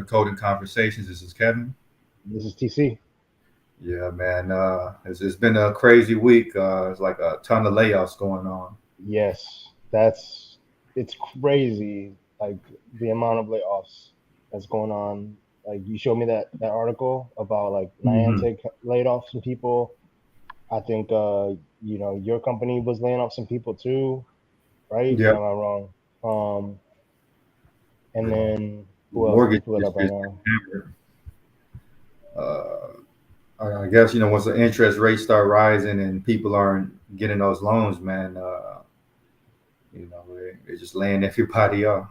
Coding Conversations. This is Kevin. This is TC. Yeah, man. It's been a crazy week. It's like a ton of layoffs going on. Yes, it's crazy. Like the amount of layoffs that's going on. Like you showed me that article about like Hmm. Niantic laid off some people. I think your company was laying off some people too, right? Or Yep. am I wrong? Um, and The then who else? Let me mortgage pull it is up right just now. hammered. Uh, I guess once the interest rates start rising and people aren't getting those loans, man. They're just laying everybody off.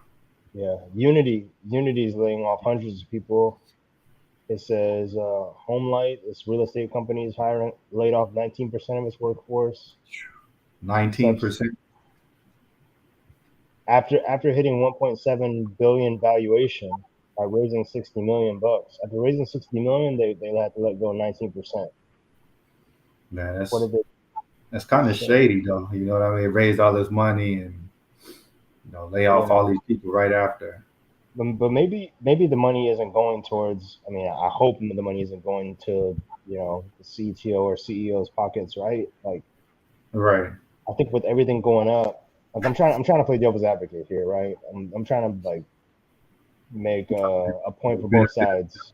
Yeah, Unity is laying off hundreds of people. It says Homelight, this real estate company, is hiring laid off 19% of its workforce. 19%. Such after hitting 1.7 billion valuation by raising 60 million bucks. After raising 60 million, they had to let go 19%. Man, What that's did they that's kind of say? shady, though. You know what I mean? Raised all this money and lay off Yeah, all these people right after. but maybe the money isn't going towards. I mean, I hope the money isn't going to the CTO or CEO's pockets, right? Like Right. I think with everything going up, like I'm trying to play devil's advocate here, right? I'm trying to like make a point for both Benefit. sides.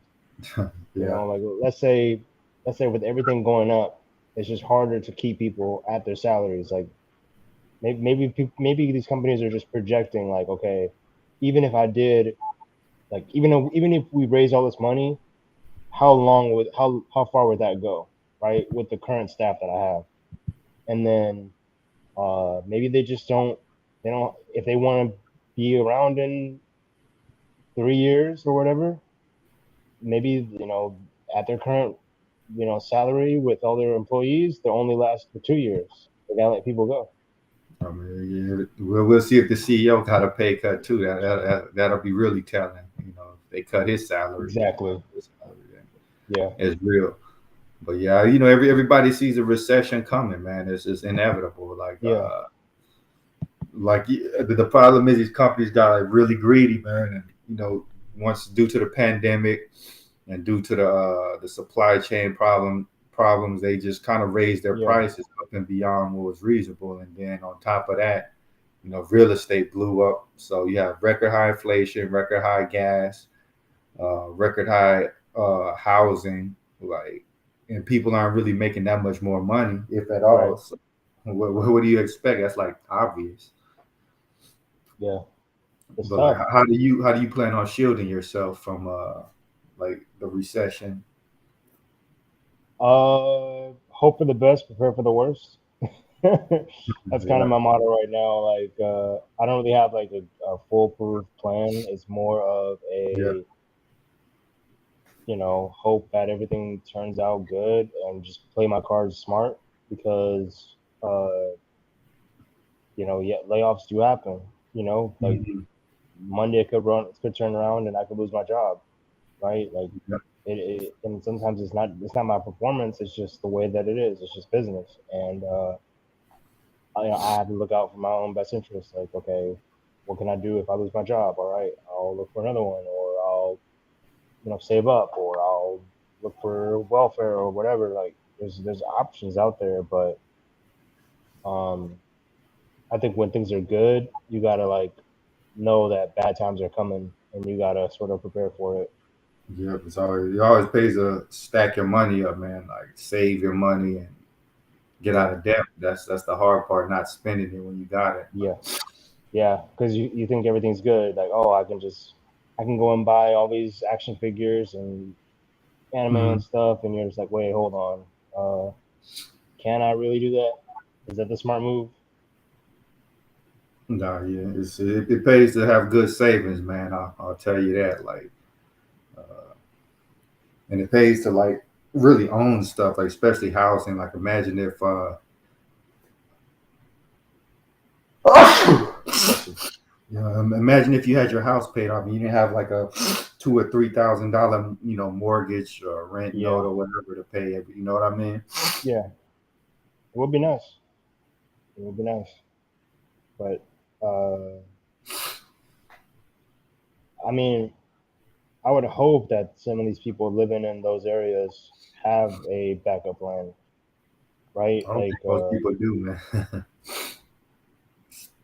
Yeah. Like let's say with everything going up, it's just harder to keep people at their salaries. Like maybe these companies are just projecting like, okay, even if I did like even if we raise all this money, how far would that go, right? With the current staff that I have, and then maybe they don't if they want to be around in 3 years or whatever, maybe at their current salary with all their employees, they only last for 2 years. They gotta let people go. I mean, yeah, we'll see if the CEO got a pay cut too. That'll be really telling. If they cut his salary, Exactly. his salary, then Yeah. it's real. But yeah, everybody sees a recession coming, man. It's just inevitable. Yeah. The problem is these companies got like really greedy, man, and once due to the pandemic and due to the supply chain problems, they just kind of raised their Yeah. prices up and beyond what was reasonable. And then on top of that, real estate blew up. So you have record high inflation, record high gas, record high housing, like, and people aren't really making that much more money, if at all. Right. So what do you expect? That's like obvious. Yeah. It's But like, tough. how do you plan on shielding yourself from like the recession? Hope for the best, prepare for the worst. That's kind of Yeah, my motto right now. Like, I don't really have like a foolproof plan. It's more of yeah, a, hope that everything turns out good and just play my cards smart because, yeah, layoffs do happen. Like mhm, Monday could turn around and I could lose my job, right? Like yeah, and sometimes it's not my performance. It's just the way that it is. It's just business, and I have to look out for my own best interest. Like, okay, what can I do if I lose my job? All right, I'll look for another one, or I'll save up, or I'll look for welfare or whatever. Like, there's options out there, but um, I think when things are good, you gotta like know that bad times are coming, and you gotta sort of prepare for it. yeah. It always pays to stack your money up, man. Like save your money and get out Yeah, of debt. That's the hard part, not spending it when you got it. yeah, yeah. Because you think everything's good, like, oh, I can go and buy all these action figures and anime and Mhm. stuff, and you're just like, wait, hold on, can I really do that? Is that the smart move? No, yeah, it pays to have good savings, man. I'll tell you that. Like, uh, and it pays to like really own stuff, like especially housing. Like, imagine if Bless you. yeah, imagine if you had your house paid off and you didn't have like a $2,000 or $3,000, mortgage or rent Yeah, note or whatever to pay. You know what I mean? yeah, it would be nice. It would be nice, but uh, I mean, I would hope that some of these people living in those areas have a backup plan, right? I don't think most people do, man.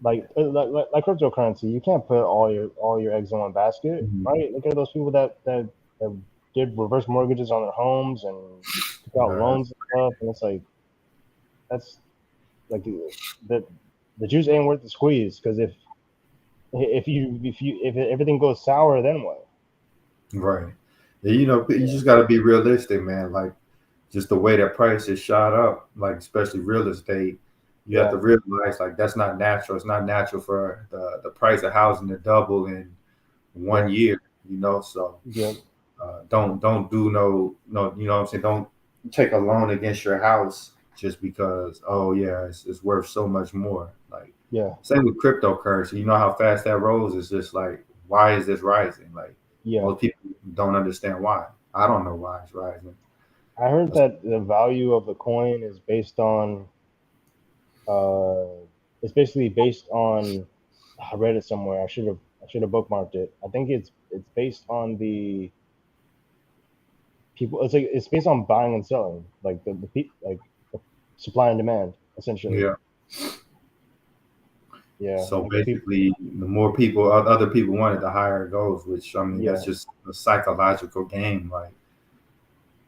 Like cryptocurrency, you can't put all your eggs in one basket, Mhm. right? Look at those people that did reverse mortgages on their homes and took out Nah, loans and stuff, and it's like that's like the juice ain't worth the squeeze because if everything goes sour, then what? right. Yeah, you know, you Yeah, just got to be realistic, man. Like, just the way that prices shot up, like especially real estate, you have yeah, to realize like that's not natural. It's not natural for the price of housing to double in yeah, 1 year. You know, so yeah, don't do no. You know what I'm saying? Don't take a loan against your house just because yeah it's worth so much more. Like yeah, same with cryptocurrency. You know how fast that rose. It's just like why is this rising? Like yeah. most people don't understand why. I don't know why it's rising. I heard That's, that the value of the coin is based on it's basically based on I read it somewhere. I should have bookmarked it. I think it's based on the people. It's based on buying and selling, like like the supply and demand, essentially. yeah. Yeah, So like the people. basically, the more people, other people want it, the higher it goes. Which I mean, that's Yeah, just a psychological game. Like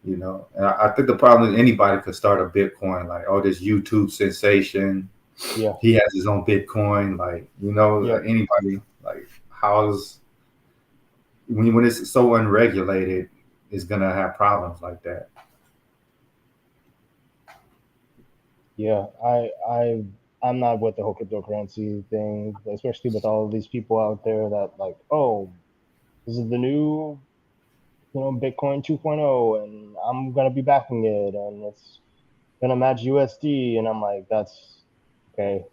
and I think the problem is anybody could start a Bitcoin. Like, oh, this YouTube sensation, yeah, he has his own Bitcoin. Like, yeah, anybody. Like, how's when it's so unregulated, is gonna have problems like that. yeah. I'm not with the whole cryptocurrency thing, especially with all of these people out there that like, oh, this is the new Bitcoin 2.0, and I'm gonna be backing it, and it's gonna match USD, and I'm like, that's okay.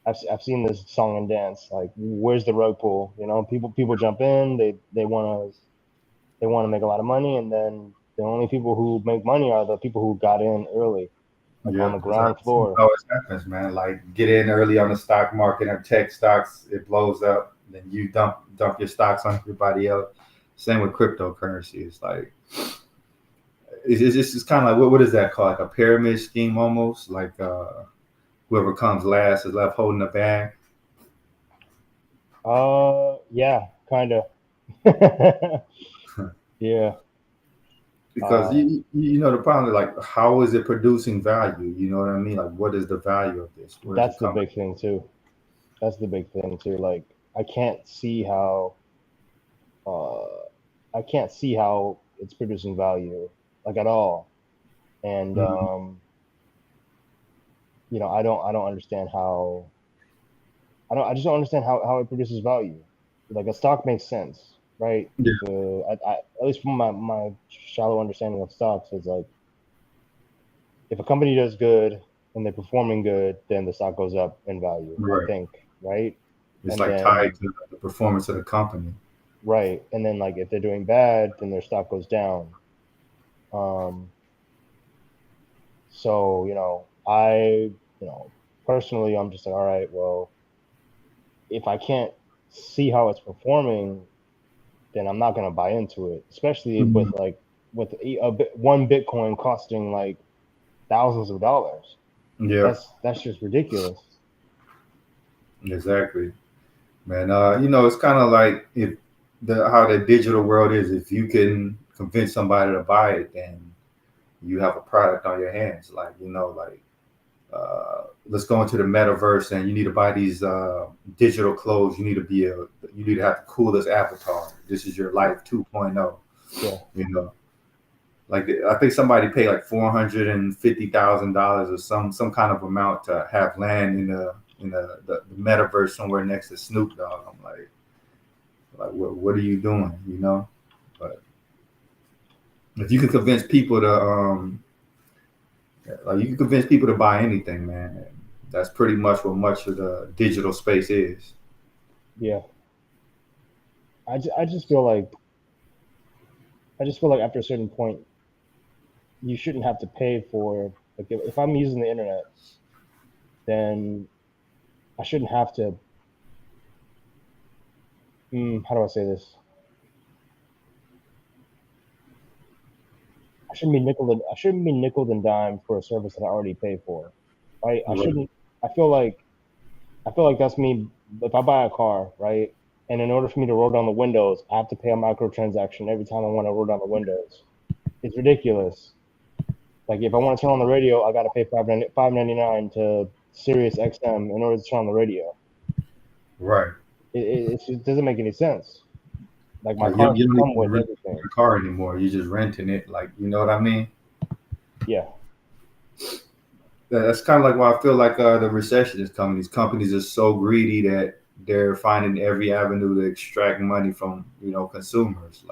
I've seen this song and dance. Like, where's the rug pull? People jump in. They wanna make a lot of money, and then the only people who make money are the people who got in early, like on Yeah, the that's ground floor. how it happens, man. Like get in early on the stock market and tech stocks, it blows up. Then you dump your stocks on everybody else. Same with cryptocurrency. It's like it's kind of like what is that called? Like a pyramid scheme almost. Like whoever comes last is left holding the bag. Yeah, kind of. Yeah. Because Uh, you know the problem is like how is it producing value? You know what I mean? Like what is the value of this? Where is it that's the coming? big thing too. That's the big thing too. Like, I can't see how uh, I can't see how it's producing value, like, at all. And Mhm. I don't understand how I just don't understand how it produces value. Like, a stock makes sense, right? Yeah, At least from my shallow understanding of stocks is like, if a company does good and they're performing good, then the stock goes up in value, I right. think, right? It's And like tied then to the performance of the company. right, and then like if they're doing bad, then their stock goes down. Um, so personally, I'm just like, all right, well, if I can't see how it's performing, then I'm not gonna buy into it, especially Mhm. one Bitcoin costing like thousands of dollars. Yeah, That's just ridiculous. exactly. Man, it's kind of like if how the digital world is. If you can convince somebody to buy it, then you have a product on your hands. Like let's go into the metaverse, and you need to buy these digital clothes. You need to have the coolest avatar. This is your life 2.0. Yeah, You know, like I think somebody paid like $450,000 or some kind of amount to have land in the metaverse somewhere next to Snoop Dogg. I'm like what are you doing? But if you can convince people to like you can convince people to buy anything, man. That's pretty much what much of the digital space is. yeah. I just feel like after a certain point, you shouldn't have to pay for, like, if I'm using the internet, then I shouldn't have to. How do I say this? I shouldn't be nickel and dime for a service that I already pay for. Right? I Right. shouldn't. I feel like I feel like that's me. If I buy a car, right, and in order for me to roll down the windows, I have to pay a microtransaction every time I want to roll down the windows. It's ridiculous. Like if I want to turn on the radio, I got to pay 5.99 to Sirius XM in order to turn on the radio. Right. It just doesn't make any sense. Like my Like car you should don't come even with rent everything. your car anymore. You're just renting it. Like you know what I mean? Yeah, That's kind of like why I feel like the recession is coming. These companies are so greedy that they're finding every avenue to extract money from consumers.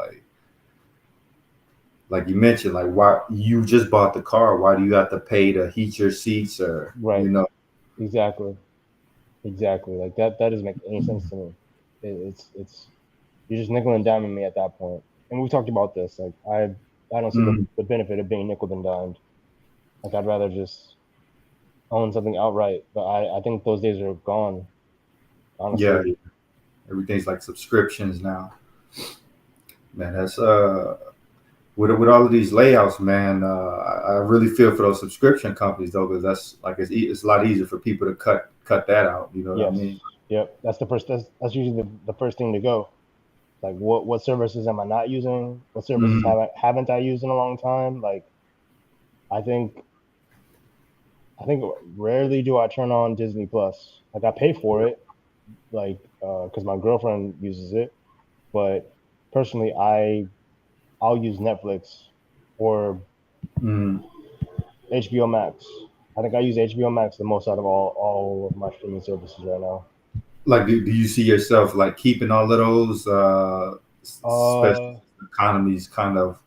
Like you mentioned, like why you just bought the car? Why do you have to pay to heat your seats or right. Exactly. Exactly. Like that doesn't make any sense to me. It's you're just nickel and diming me at that point. And we talked about this. Like I don't see Mm, the benefit of being nickel and dimed. Like I'd rather just own something outright. But I think those days are gone. yeah, Honestly. yeah, everything's like subscriptions now. Man, that's with all of these layoffs, man. I really feel for those subscription companies though, because that's like it's a lot easier for people to cut that out. You know what I Yes. mean? Yep. That's the first. That's usually the first thing to go. Like what services am I not using? What services Mm, haven't I used in a long time? Like I think I think rarely do I turn on Disney Plus. Like I pay for it, like because my girlfriend uses it. But personally, I'll use Netflix or mm. HBO Max. I think I use HBO Max the most out of all of my streaming services right now. Like, do you see yourself like keeping all of those, especially Uh, as the economy's kind of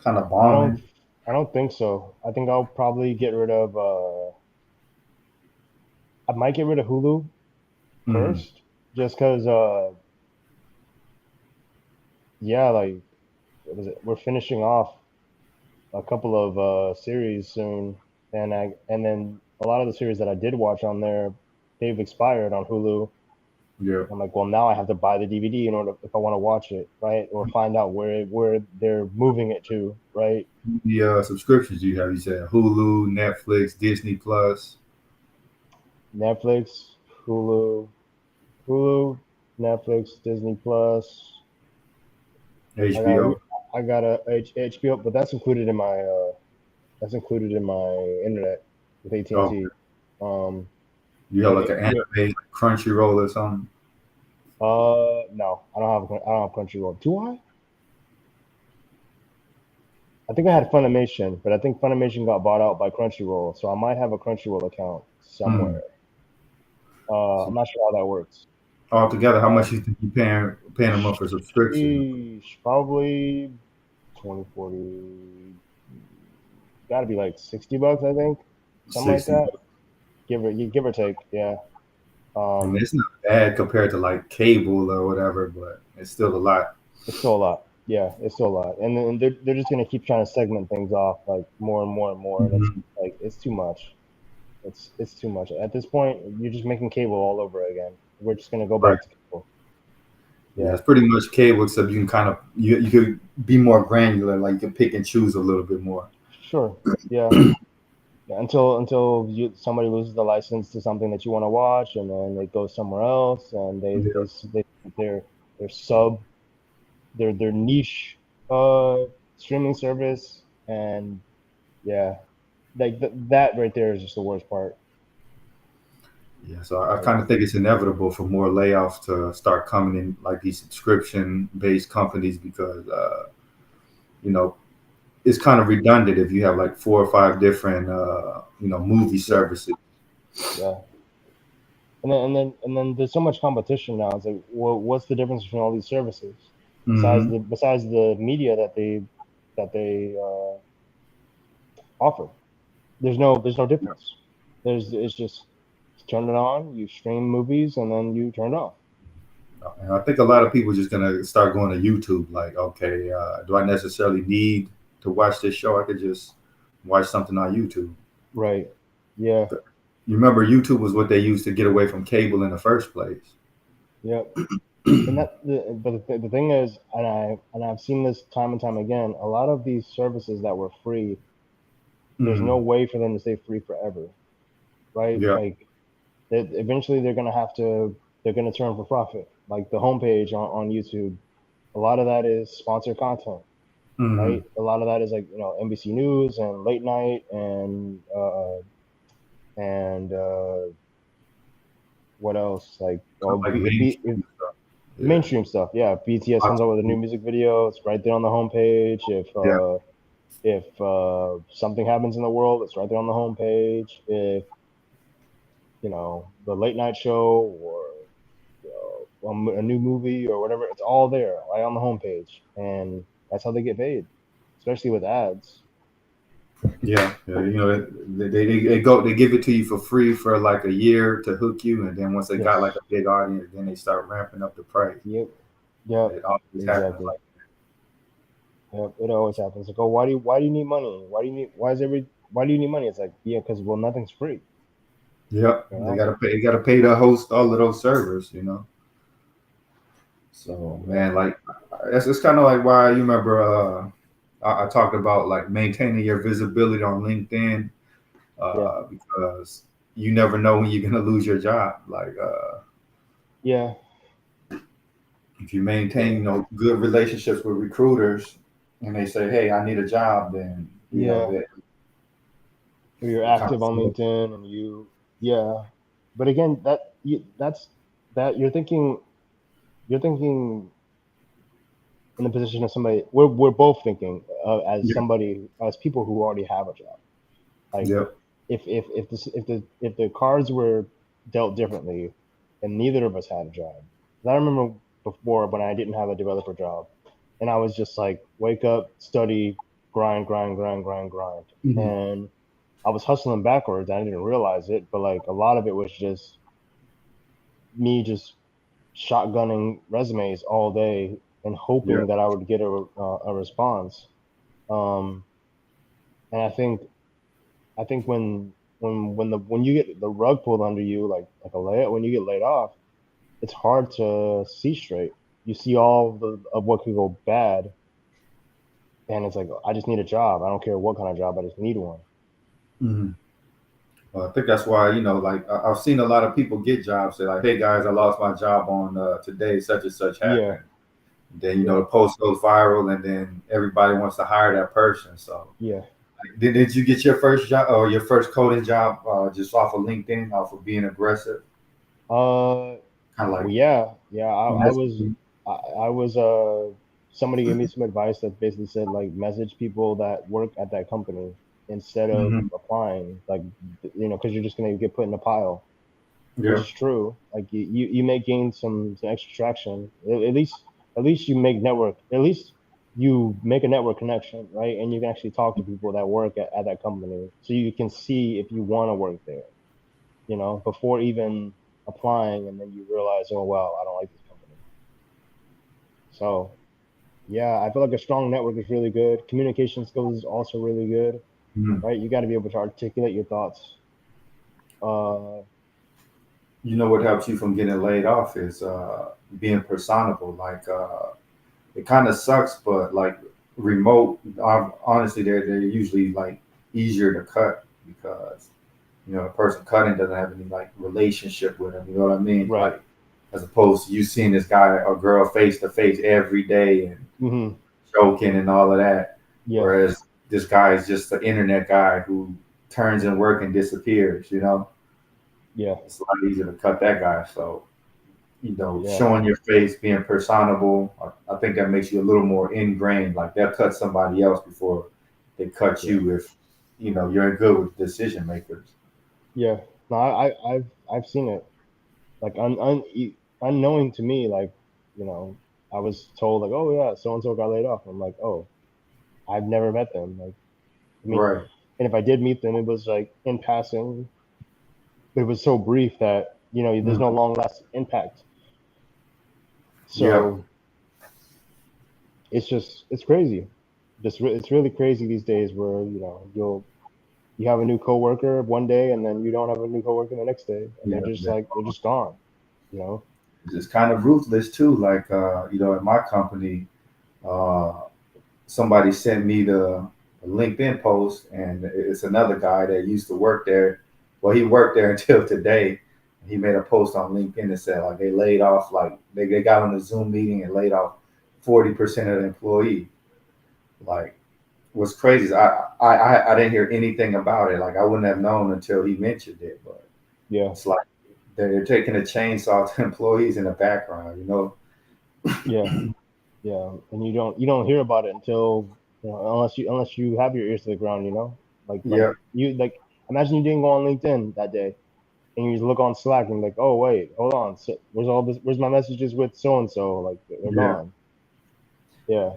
I don't bombing? I don't think so. I think I'll probably get rid of. I might get rid of Hulu Mm, first, just because. Yeah, like what is it? We're finishing off a couple of series soon, and then a lot of the series that I did watch on there, they've expired on Hulu. yeah. I'm like, well, now I have to buy the DVD in order if I want to watch it, right? Or find out where they're moving it to, right? The subscriptions you have, you said Hulu, Netflix, Disney Plus, Netflix, Hulu, Hulu, Netflix, Disney Plus. I got HBO. I got a HBO, but that's included in my internet with Oh, AT&T. Um, you have but like an anime, HBO, like Crunchyroll or something. no, I don't have Crunchyroll. Do I? I think I had Funimation, but I think Funimation got bought out by Crunchyroll, so I might have a Crunchyroll account somewhere. Mm. I'm not sure how that works. Altogether, how much Um, you think you paying a month for subscription? sheesh, probably 20, 40, gotta be like $60, I think, something like 60 that. bucks. Give or take, yeah. I mean, Um, it's not bad compared to like cable or whatever, but it's still a lot. it's still a lot. Yeah, it's still a lot, and then they're just gonna keep trying to segment things off like more and more and more, and it's Mhm. like it's too much. It's too much. At this point, you're just making cable all over again. We're just gonna go Right. back to cable. Yeah, Yeah, it's pretty much cable, except you can kind of you could be more granular, like you can pick and choose a little bit more. sure. Yeah. Yeah, somebody loses the license to something that you want to watch, and then it goes somewhere else, and Yeah. their their sub their niche uh streaming service, and yeah, like that right there is just the worst part. Yeah, so I Like, kind of think it's inevitable for more layoffs to start coming in, like these subscription-based companies, because you know it's kind of redundant if you have like four or five different movie yeah, services. yeah, and then there's so much competition now. It's like, what's the difference between all these services Hmm. besides the media that they offer? There's no difference. It's just turn it on, you stream movies, and then you turn it off. And I think a lot of people are just gonna start going to YouTube. Like, okay, do I necessarily need to watch this show? I could just watch something on YouTube. Right. Yeah. You remember YouTube was what they used to get away from cable in the first place. Yep. And the thing is, and I've seen this time and time again. A lot of these services that were free, there's no Mm, way for them to stay free forever, right? yeah. Like eventually they're gonna turn for profit. Like the homepage on YouTube, a lot of that is sponsored content, Hmm. right? A lot of that is like NBC News and late night and what else? Like Kind of like mainstream stuff. Yeah. mainstream stuff. Yeah, BTS comes out with a new music video. It's right there on the homepage. Yeah. If something happens in the world, it's right there on the homepage. If the late night show or a new movie or whatever, it's all there right on the homepage, and that's how they get paid, especially with ads. Yeah, yeah, they give it to you for free for like a year to hook you, and then once they got like Yes. a big audience, then they start ramping up the price. Yep. Yep. It always happens Exactly. like Yep. It always happens. Like, oh, why do you need money? Why do you need money? It's like, yeah, because well, nothing's free. that. Yep, You they know. gotta pay. They gotta pay to host all of those servers. So Yep. man, like it's kind of like why you remember I talked about like maintaining your visibility on LinkedIn Yeah. because you never know when you're gonna lose your job. Like Yeah. if you maintain Yeah. good relationships with recruiters and they say, hey, I need a job, then Yeah. that If you're it kind active on of LinkedIn and yeah, but again, that's that you're thinking in the position of somebody. We're both thinking as yeah, somebody as people who already have a job. Like yeah, if the cards were dealt differently, and neither of us had a job. 'Cause I remember before when I didn't have a developer job, and I was just like wake up, study, grind, grind, grind, grind, grind, hmm, and I was hustling backwards. I didn't realize it, but like a lot of it was just me just shotgunning resumes all day and yeah, hoping that I would get a response. Um, and I think when you get the rug pulled under you, like a lay when you get laid off, it's hard to see straight. You see all of what could go bad, and it's like I just need a job. I don't care what kind of job. I just need one. hmm. I think that's why like I've seen a lot of people get jobs. Say like, hey guys, I lost my job on today, such and such Yeah, happened. Then yeah, the post goes viral, and then everybody wants to hire that person. So yeah. did you get your first job or your first coding job just off of LinkedIn, off of being aggressive? Uh, Kind of well, like yeah. messaging. I was somebody gave me some advice that basically said like message people that work at that company instead of Hmm. applying, like because you're just gonna get put in a pile, which Yeah. is true. Like you may gain some extra traction. At least you make network. At least you make a network connection, right? And you can actually talk to people that work at that company, so you can see if you want to work there. Before even applying, and then you realize, oh wow, I don't like this company. So yeah, I feel like a strong network is really good. Communication skills is also really good, Mhm. right? You got to be able to articulate your thoughts. Uh, You know what helps you from getting laid off is being personable. Like it kind of sucks, but like remote, honestly, they're usually like easier to cut because the person cutting doesn't have any like relationship with them. You know what I mean? right. Like as opposed to you seeing this guy or girl face to face every day and Hmm. joking and all of that, Yeah. whereas this guy is just the internet guy who turns in work and disappears. Yeah. It's a lot easier to cut that guy. So Yeah. showing your face, being personable, I think that makes you a little more ingrained. Like they'll cut somebody else before they cut Yeah. you if you're good with decision makers. Yeah. No, I've seen it. Like unknowing to me, like you know, I was told like, oh yeah, so and so got laid off. I'm like, oh, I've never met them. Like, I mean, Right. and if I did meet them, it was like in passing. It was so brief that there's no Mm. long lasting impact. Yeah. So it's crazy. It's really crazy these days where you have a new coworker one day and then you don't have a new coworker the next day and Yeah. they're just gone. You know. it's kind of ruthless too. Like in my company, uh, somebody sent me the LinkedIn post, and it's another guy that used to work there. Well, he worked there until today. He made a post on LinkedIn that said like they laid off, like they got on a Zoom meeting and laid off 40% of the employee. Like what's crazy is I didn't hear anything about it. Like I wouldn't have known until he mentioned it. But Yeah, it's like they're taking a chainsaw to employees in the background. You know? yeah, yeah. And you don't hear about it until, unless you have your ears to the ground. Like Yeah, you like imagine you didn't go on LinkedIn that day, and you just look on Slack and like, oh wait, hold on, so where's all this? Where's my messages with so and so? Like they're yeah. gone. Yeah,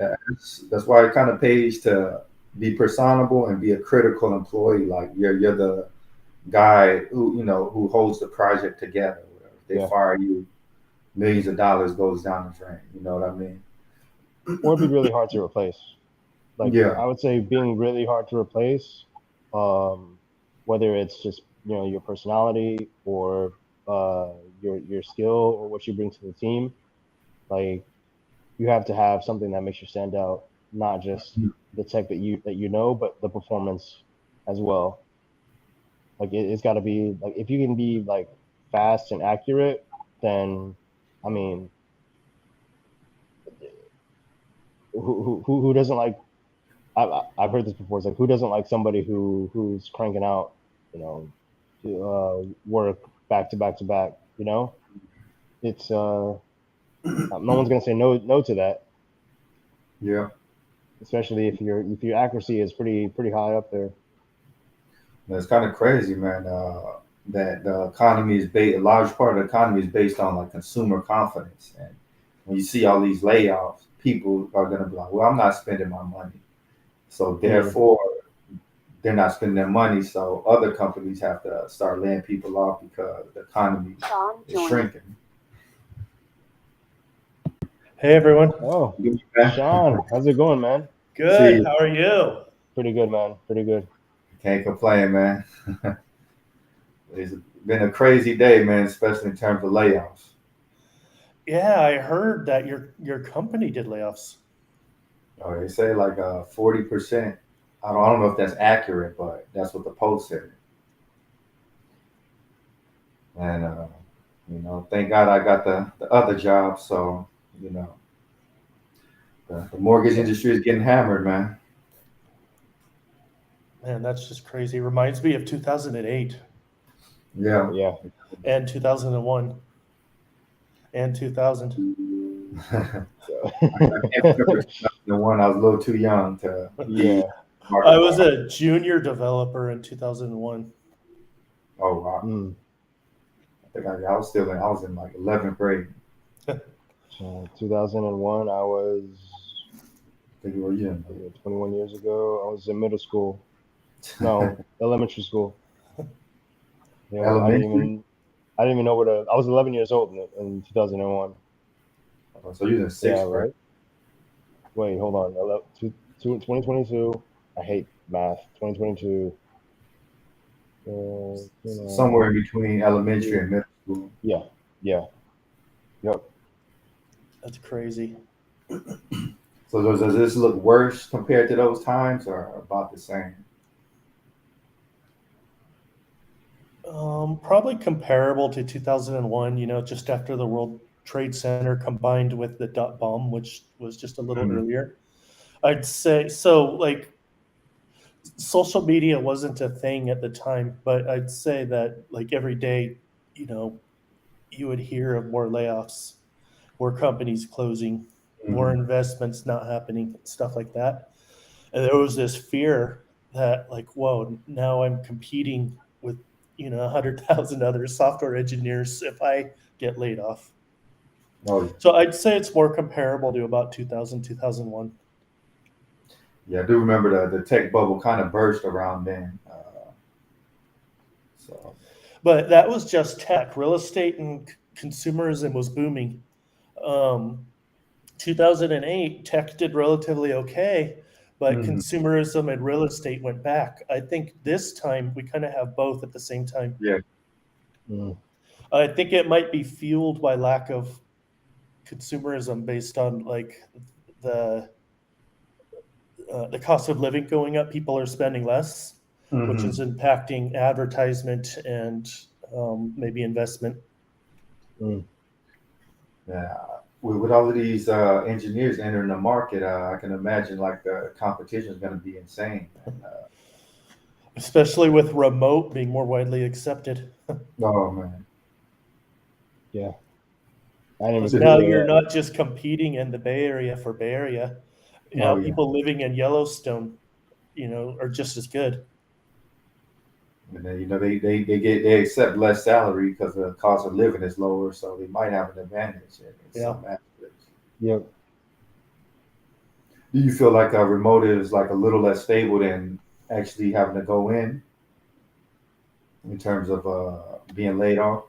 That's why it kind of pays to be personable and be a critical employee. Like you're the guy who holds the project together. Whatever. If they yeah. fire you, millions of dollars goes down the drain. You know what I mean? Or it'd be really hard to replace. Like Yeah. I would say, being really hard to replace. Um, Whether it's just your personality or your skill or what you bring to the team. Like you have to have something that makes you stand out, not just the tech that you know, but the performance as well. Like it's got to be like, if you can be like fast and accurate, then I mean, who doesn't like? I've heard this before. It's like, who doesn't like somebody who's cranking out, you know, to work back to back to back. It's no one's gonna say no to that, Yeah. especially if your accuracy is pretty high up there. It's kind of crazy, man. That the economy is based. A large part of the economy is based on like consumer confidence, and when you see all these layoffs, people are gonna be like, "Well, I'm not spending my money," so Mm. therefore they're not spending their money. So other companies have to start laying people off because the economy is shrinking. Hey everyone. Oh, Yeah. Sean, how's it going, man? Good. See, How are you? Pretty good, man. Pretty good. can't complain, man. It's been a crazy day, man, especially in terms of layoffs. Yeah, I heard that your company did layoffs. They say like 40%. I don't know if that's accurate, but that's what the post said. And thank God I got the other job. So you know, the mortgage Yeah, industry is getting hammered, man. Man, that's just crazy. Reminds me of 2008 Yeah. yeah. and 2001 and 2000. I can't remember 2001. I was a little too young to be Yeah. I market was wise. a junior developer in 2001. Oh wow. Mm. I think I was in like 11th grade. So 2001, I was I think you were young. 21 years ago. I was in middle school. No, elementary school. I didn't Elementary. even I didn't even know what I was 11 years old in 2001. So you was in Yeah, sixth grade. right. Wait, hold on. 2022. I hate math. 2022. Somewhere in between elementary Yeah, and middle school. yeah, yeah. Yep. That's crazy. So does this look worse compared to those times, or about the same? Probably comparable to 2001, just after the World Trade Center combined with the dot bomb, which was just a little Mm, earlier. I'd say so. Like social media wasn't a thing at the time, but I'd say that like every day, you know, you would hear of more layoffs, more companies closing, more mm. investments not happening, stuff like that. And there was this fear that like, whoa, now I'm competing with 100,000 other software engineers if I get laid off. Oh So I'd say it's more comparable to about 2000, 2001. yeah, I do remember the tech bubble kind of burst around then. So But that was just tech. Real estate and consumerism was booming. Um, 2008, tech did relatively okay, but mhm. consumerism and real estate went back. I think this time we kind of have both at the same time. Yeah, Mm. I think it might be fueled by lack of consumerism based on like the the cost of living going up. People are spending less, which is Mm-hmm. impacting advertisement and maybe investment. Mm. Yeah. With all of these engineers entering the market, I can imagine like the competition is going to be insane. And, Especially with remote being more widely accepted. oh man. Yeah, I didn't even Because now consider you're that. not just competing in the Bay Area for Bay Area. You Oh know, yeah. people living in Yellowstone, are just as good. And then they accept less salary because the cost of living is lower, so they might have an advantage in Yeah. some aspects. Yep. Do you feel like a remote is like a little less stable than actually having to go in terms of being laid off?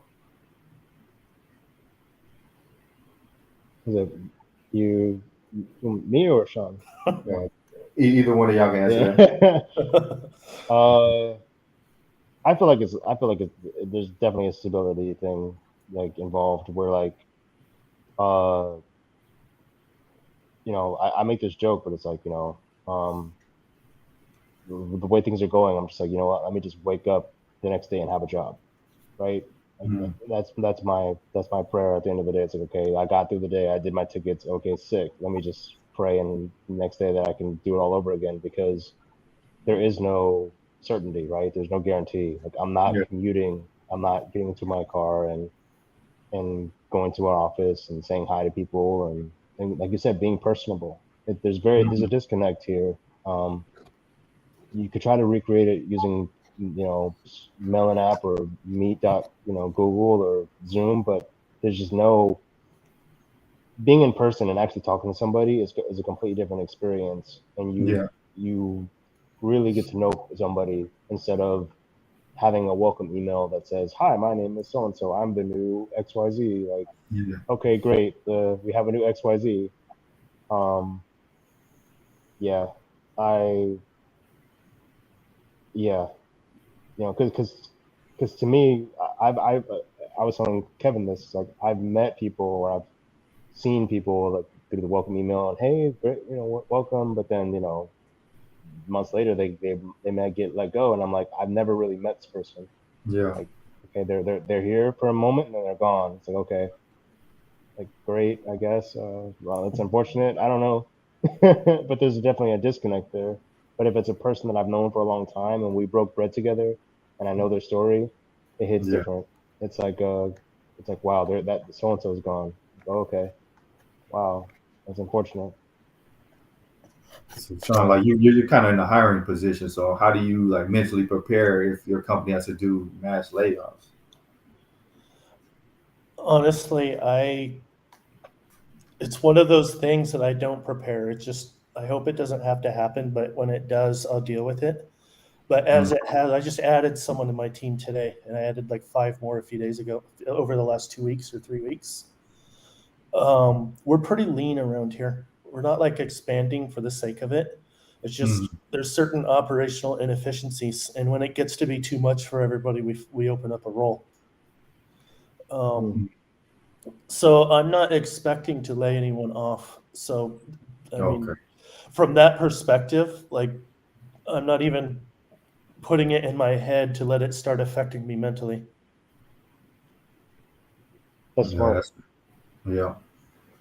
Is it you, me or Sean? Uh, either one of y'all can answer that. Yeah. uh, I feel like there's definitely a stability thing like involved where like uh I make this joke, but it's like the way things are going, I'm just like, you know what, let me just wake up the next day and have a job, right? Like Mm, that's my prayer at the end of the day. It's like, okay, I got through the day, I did my tickets, okay, sick. Let me just pray and the next day that I can do it all over again because there is no certainty, right? There's no guarantee. Like I'm not yeah, commuting, I'm not getting into my car and going to our office and saying hi to people and like you said, being personable. There's a mm, disconnect here. Um, you could try to recreate it using Melon app or Meet dot Google or Zoom, but there's just no being in person and actually talking to somebody is a completely different experience, and yeah, you really get to know somebody instead of having a welcome email that says, "Hi, my name is so and so. I'm the new XYZ." Like, yeah, okay, great. We have a new XYZ. Um, yeah, I yeah, because to me, I was telling Kevin this. Like, I've met people or I've seen people like through the welcome email and hey, great, welcome. But then months later they might get let go, and I'm like, I've never really met this person. yeah. Like, okay, they're here for a moment and then they're gone. It's like, okay, like great, I guess. Well, it's unfortunate. I don't know, but there's definitely a disconnect there. But if it's a person that I've known for a long time and we broke bread together, and I know their story, it hits Yeah. different. It's like wow, that so and so is gone. Oh, okay, wow, that's unfortunate. So Sean, like you're kind of in a hiring position. So how do you like mentally prepare if your company has to do mass layoffs? Honestly, it's one of those things that I don't prepare. It's just I hope it doesn't have to happen, but when it does, I'll deal with it. But Mm, as it has, I just added someone to my team today, and I added like five more a few days ago over the last 2 weeks or 3 weeks. We're pretty lean around here. We're not like expanding for the sake of it. It's just mm, there's certain operational inefficiencies, and when it gets to be too much for everybody, we open up a role. Mm. Um, so I'm not expecting to lay anyone off. So, I okay. mean, from that perspective, like I'm not even putting it in my head to let it start affecting me mentally. That's Yeah. smart. That's yeah.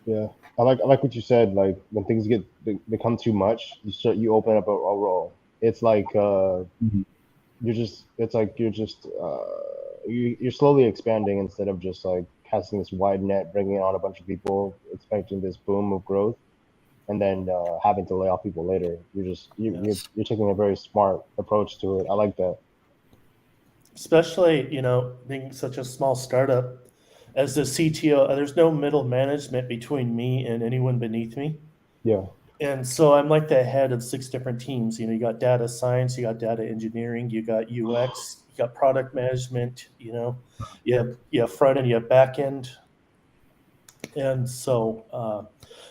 Yeah, I like what you said. Like when things become too much, you open up a role. It's like Mhm. it's like you're slowly expanding instead of just like casting this wide net, bringing on a bunch of people, expecting this boom of growth, and then having to lay off people later. Yes. You're taking a very smart approach to it. I like that. Especially, being such a small startup. As the CTO, there's no middle management between me and anyone beneath me. Yeah. And so I'm like the head of six different teams. You got data science, you got data engineering, you got UX, you got product management, you have front end, you have back end. And so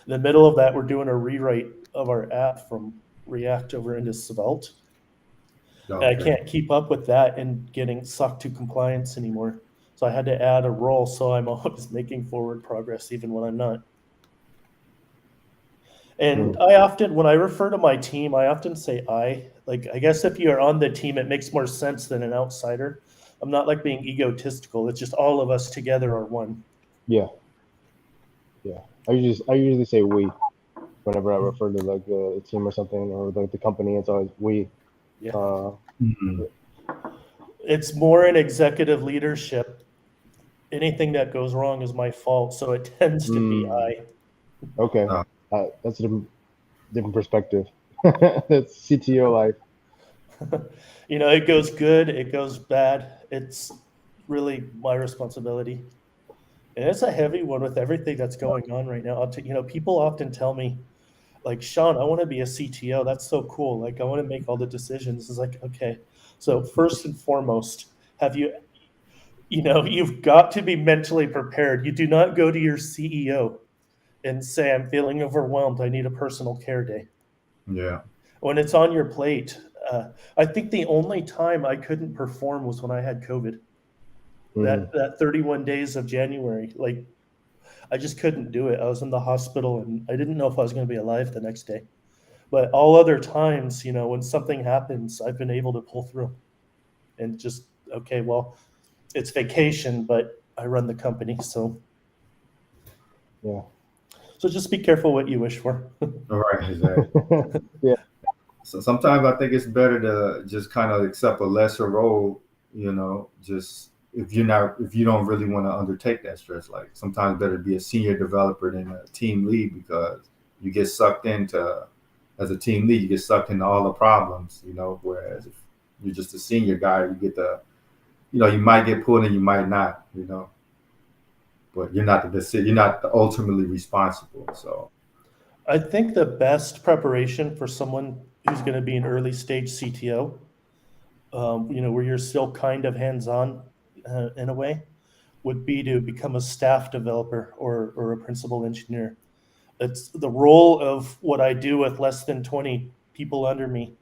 in the middle of that, we're doing a rewrite of our app from React over into Svelte. And I Okay. can't keep up with that and getting sucked to compliance anymore. So I had to add a role, so I'm always making forward progress even when I'm not. And I often, when I refer to my team, I often say I. Like, I guess if you're on the team, it makes more sense than an outsider. I'm not like being egotistical. It's just all of us together are one. Yeah, yeah. I usually say we whenever I refer to like a team or something or like the company. It's always we. Yeah. Uh, Mm-hmm. It's more in executive leadership. Anything that goes wrong is my fault. So it tends to be mm, I. okay, Uh, that's a different perspective. That's CTO life. It goes good, it goes bad. It's really my responsibility. And it's a heavy one with everything that's going on right now. People often tell me, like, Sean, I want to be a CTO. That's so cool. Like, I want to make all the decisions. It's like, okay. So, first and foremost, have you, you've got to be mentally prepared. You do not go to your CEO and say, I'm feeling overwhelmed. I need a personal care day. yeah. When it's on your plate, I think the only time I couldn't perform was when I had COVID. Hmm. That 31 days of January, like I just couldn't do it. I was in the hospital and I didn't know if I was going to be alive the next day. But all other times, when something happens, I've been able to pull through and just, okay, well, it's vacation, but I run the company. Yeah. So just be careful what you wish for. All right. Exactly. Yeah. So sometimes I think it's better to just kind of accept a lesser role, just if you don't really want to undertake that stress. Like sometimes better to be a senior developer than a team lead because you get sucked into as a team lead, you get sucked into all the problems, whereas if you're just a senior guy, you get you might get pulled and you might not, but you're not ultimately responsible. So I think the best preparation for someone who's going to be an early stage CTO, where you're still kind of hands on in a way, would be to become a staff developer or a principal engineer. It's the role of what I do with less than 20 people under me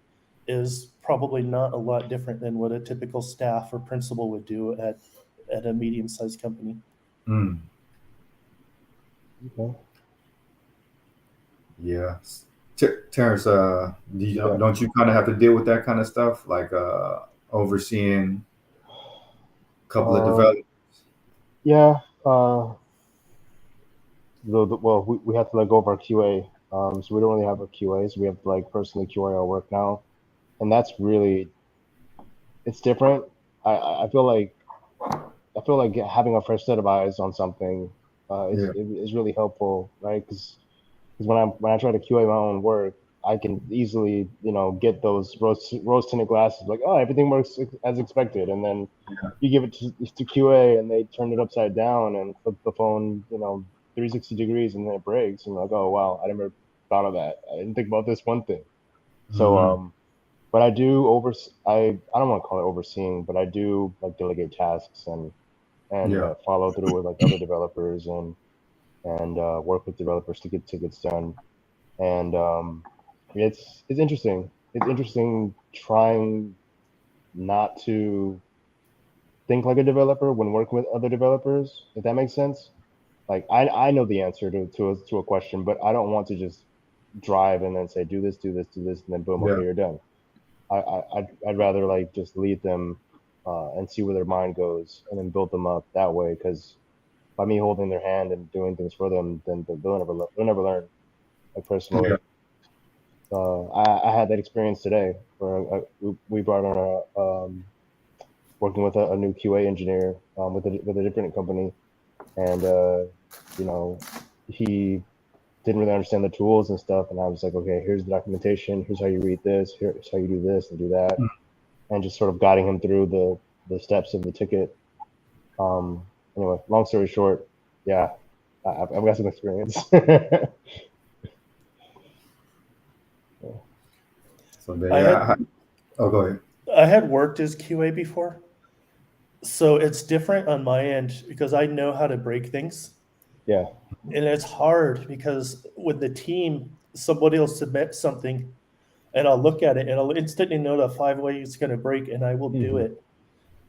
is probably not a lot different than what a typical staff or principal would do at a medium sized company. mm, Okay. yeah. Terrence, Yeah. don't you kind of have to deal with that kind of stuff, like overseeing a couple of Um. developers? Yeah. Well, we have to let go of our QA. So we don't really have a QA. So we have to like personally QA our work now, and that's really it's different. I feel like having a fresh set of eyes on something Yeah, is really helpful, right? Because when I try to QA my own work, I can easily get those rose tinted glasses like, oh, everything works as expected, and then yeah, you give it to QA and they turn it upside down and flip the phone 360 degrees and then it breaks and you're like, oh wow, I never thought of that. I didn't think about this one thing. So hmm, but I do I don't want to call it overseeing, but I do like delegate tasks and yeah, follow through with like other developers and work with developers to get tickets done. And it's interesting. It's interesting trying not to think like a developer when working with other developers, if that makes sense. Like I know the answer to a question, but I don't want to just drive and then say do this, do this, do this, and then boom, yeah, okay, you're done. I'd rather like just lead them and see where their mind goes, and then build them up that way. Because by me holding their hand and doing things for them, then they'll never learn. Like yeah, personally, I had that experience today where we brought on working with a new QA engineer with a different company, and you know he didn't really understand the tools and stuff, and I was like, okay, here's the documentation, here's how you read this, here's how you do this and do that, mm, and just sort of guiding him through the steps of the ticket. Um, anyway, long story short, yeah, I've got some experience. so there, I yeah. had Oh, go ahead. I had worked as QA before, so it's different on my end because I know how to break things. Yeah. And it's hard because with the team, somebody will submit something and I'll look at it and I'll instantly know the 5 ways it's going to break and I will do Hmm. it.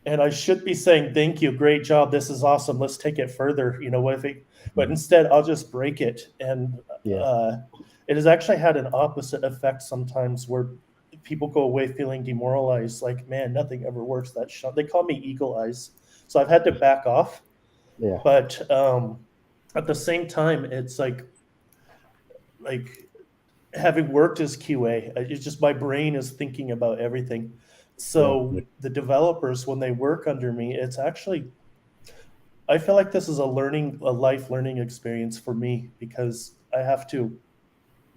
and I should be saying thank you, great job, this is awesome, let's take it further. You know, what if it? But instead, I'll just break it, and Yeah. it has actually had an opposite effect sometimes, where people go away feeling demoralized, like, man, nothing ever works. That they call me eagle eyes, so I've had to back off. Yeah. But at the same time, it's like having worked as QA, it's just my brain is thinking about everything. Yeah. So the developers, when they work under me, it's actually, I feel like this is a life learning experience for me, because I have to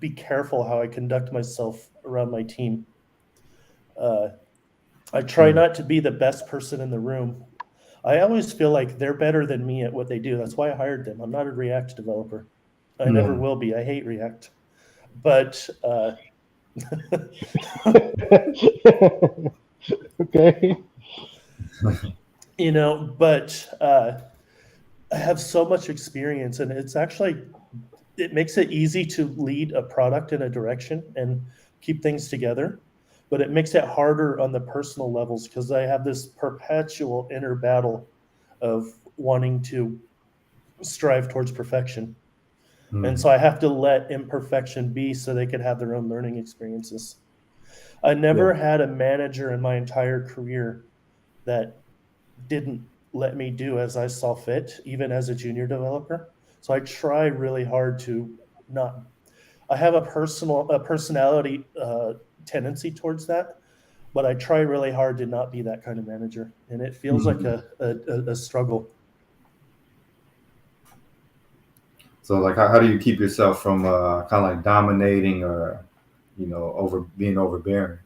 be careful how I conduct myself around my team. Uh, I try Mm. not to be the best person in the room. I always feel like they're better than me at what they do. That's why I hired them. I'm not a React developer. I never Mm. will be. I hate React. But Okay. you know, but I have so much experience, and it's actually, it makes it easy to lead a product in a direction and keep things together. But it makes it harder on the personal levels, because I have this perpetual inner battle of wanting to strive towards perfection. And so Mm. I have to let imperfection be so they could have their own learning experiences. I Yeah. never had a manager in my entire career that didn't let me do as I saw fit, even as a junior developer. So I try really hard to not. I have a personality tendency towards that, but I try really hard to not be that kind of manager, and it feels like Mm. a struggle. So like, how do you keep yourself from kind of like dominating or, over being overbearing?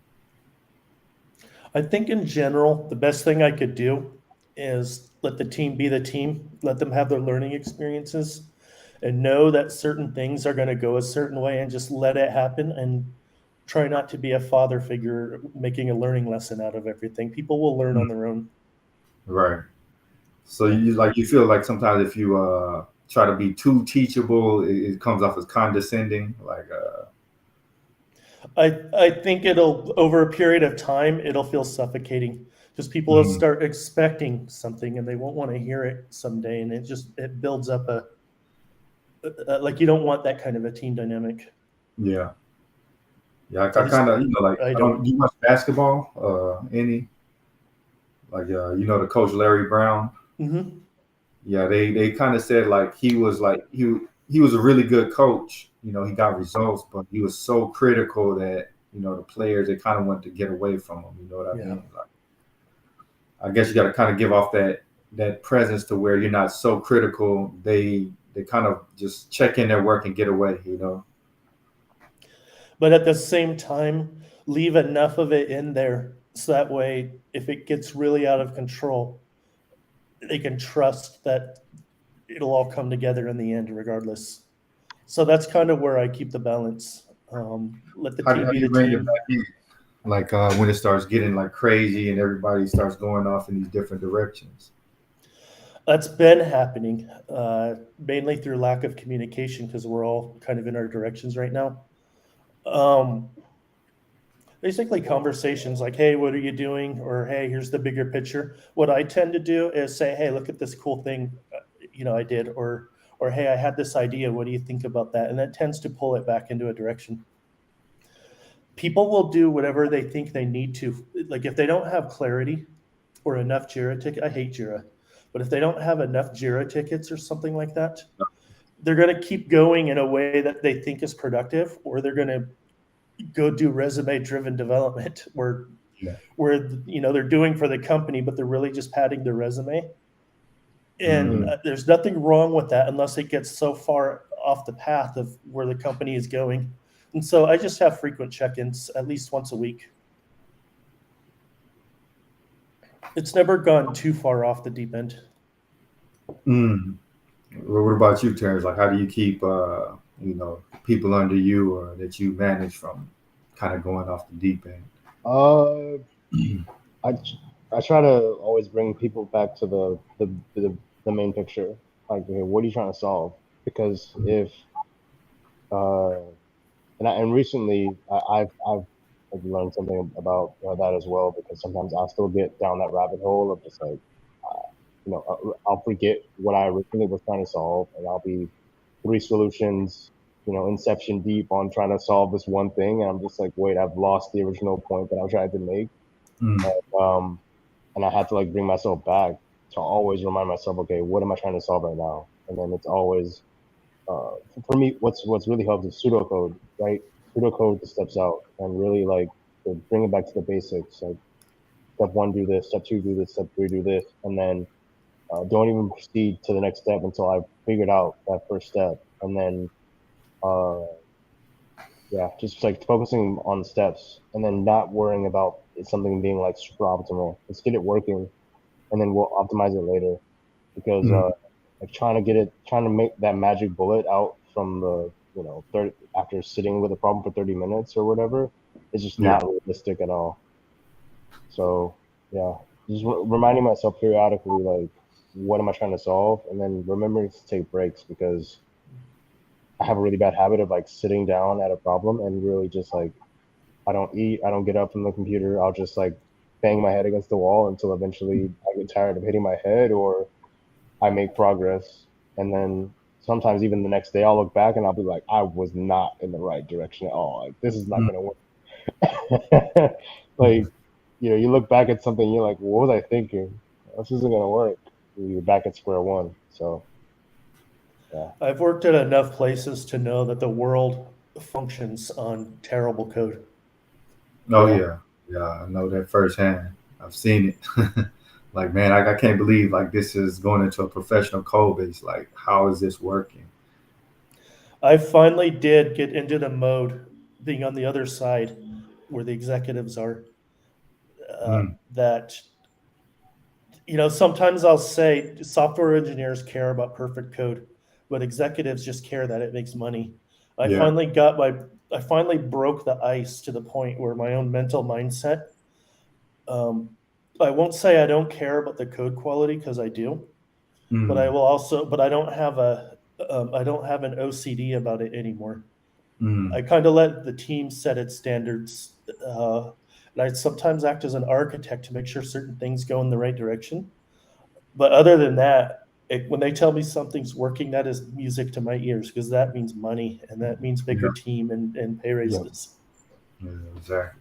I think in general, the best thing I could do is let the team be the team, let them have their learning experiences, and know that certain things are going to go a certain way, and just let it happen, and try not to be a father figure making a learning lesson out of everything. People will learn Mm. on their own. Right. So Yeah. you feel like sometimes if you try to be too teachable, it comes off as condescending. Like I think it'll, over a period of time, it'll feel suffocating, because people will mm, start expecting something and they won't want to hear it someday, and it builds up like, you don't want that kind of a team dynamic. yeah, yeah. I At least kind of like I I don't. don't. Do you watch basketball? Any like the coach Larry Brown? Hmm. Yeah, they kind of said like he was a really good coach. He got results, but he was so critical that the players they kind of wanted to get away from him. You know what I Yeah. mean? Like I guess you got to kind of give off that presence to where you're not so critical. They kind of just check in their work and get away. But at the same time, leave enough of it in there, so that way, if it gets really out of control, they can trust that it'll all come together in the end, regardless. So that's kind of where I keep the balance. Let the team How be do you the bring it team. back in? Like when it starts getting like crazy and everybody starts going off in these different directions. That's been happening, mainly through lack of communication, because we're all kind of in our directions right now. Um, Basically, conversations like, hey, what are you doing? Or, hey, here's the bigger picture. What I tend to do is say, hey, look at this cool thing, I did. Or, hey, I had this idea. What do you think about that? And that tends to pull it back into a direction. People will do whatever they think they need to. Like, if they don't have clarity or enough Jira ticket, I hate Jira, but if they don't have enough Jira tickets or something like that, they're going to keep going in a way that they think is productive, or they're going to go do resume driven development, Yeah. they're doing for the company, but they're really just padding their resume. And Hmm. Mm. there's nothing wrong with that, unless it gets so far off the path of where the company is going. And so I just have frequent check-ins, at least once a week. It's never gone too far off the deep end. Mm. What about you, Terrence? Like, how do you keep people under you or that you manage from kind of going off the deep end? Uh, I I try to always bring people back to the main picture. Like, okay, what are you trying to solve? Because if uh, and recently I've like learn something about that as well, because sometimes I'll still get down that rabbit hole of just like, I'll forget what I originally was trying to solve, and I'll be three solutions, inception deep on trying to solve this one thing, and I'm just like, wait, I've lost the original point that I was trying to make. Mm. Um, and I had to like bring myself back to always remind myself, okay, what am I trying to solve right now? And then it's always for me, what's really helped is pseudocode, right? Pseudocode the steps out and really like to bring it back to the basics. Like step one, do this. Step two, do this. Step three, do this. And then don't even proceed to the next step until I've figured out that first step. And then uh, yeah, just like focusing on the steps and then not worrying about something being like super optimal. Let's get it working, and then we'll optimize it later. Because Mm. like trying to make that magic bullet out from the 30 after sitting with a problem for 30 minutes or whatever is just Yeah. not realistic at all. So yeah, just reminding myself periodically like what am I trying to solve, and then remembering to take breaks, because I have a really bad habit of like sitting down at a problem and really just like I don't eat, I don't get up from the computer, I'll just like bang my head against the wall until eventually I get tired of hitting my head, or I make progress, and then sometimes even the next day I'll look back and I'll be like, I was not in the right direction at all. Like this is not Mm. gonna work. Like, you look back at something, you're like, what was I thinking? This isn't gonna work. You're back at square one. So yeah. I've worked at enough places to know that the world functions on terrible code. Oh Yeah. yeah, yeah. I know that firsthand. I've seen it. Like man, I can't believe like this is going into a professional code base. Like how is this working? I finally did get into the mode being on the other side where the executives are. Mm. That sometimes I'll say software engineers care about perfect code, but executives just care that it makes money. I Yeah. finally got my I finally broke the ice to the point where my own mental mindset. Um, I won't say I don't care about the code quality because I do, but I Mm. will also. But I don't have an OCD about it anymore. Mm. I kind of let the team set its standards, and I sometimes act as an architect to make sure certain things go in the right direction. But other than that, when they tell me something's working, that is music to my ears because that means money and that means Yeah. bigger team and pay Yeah. raises. Yeah. Exactly.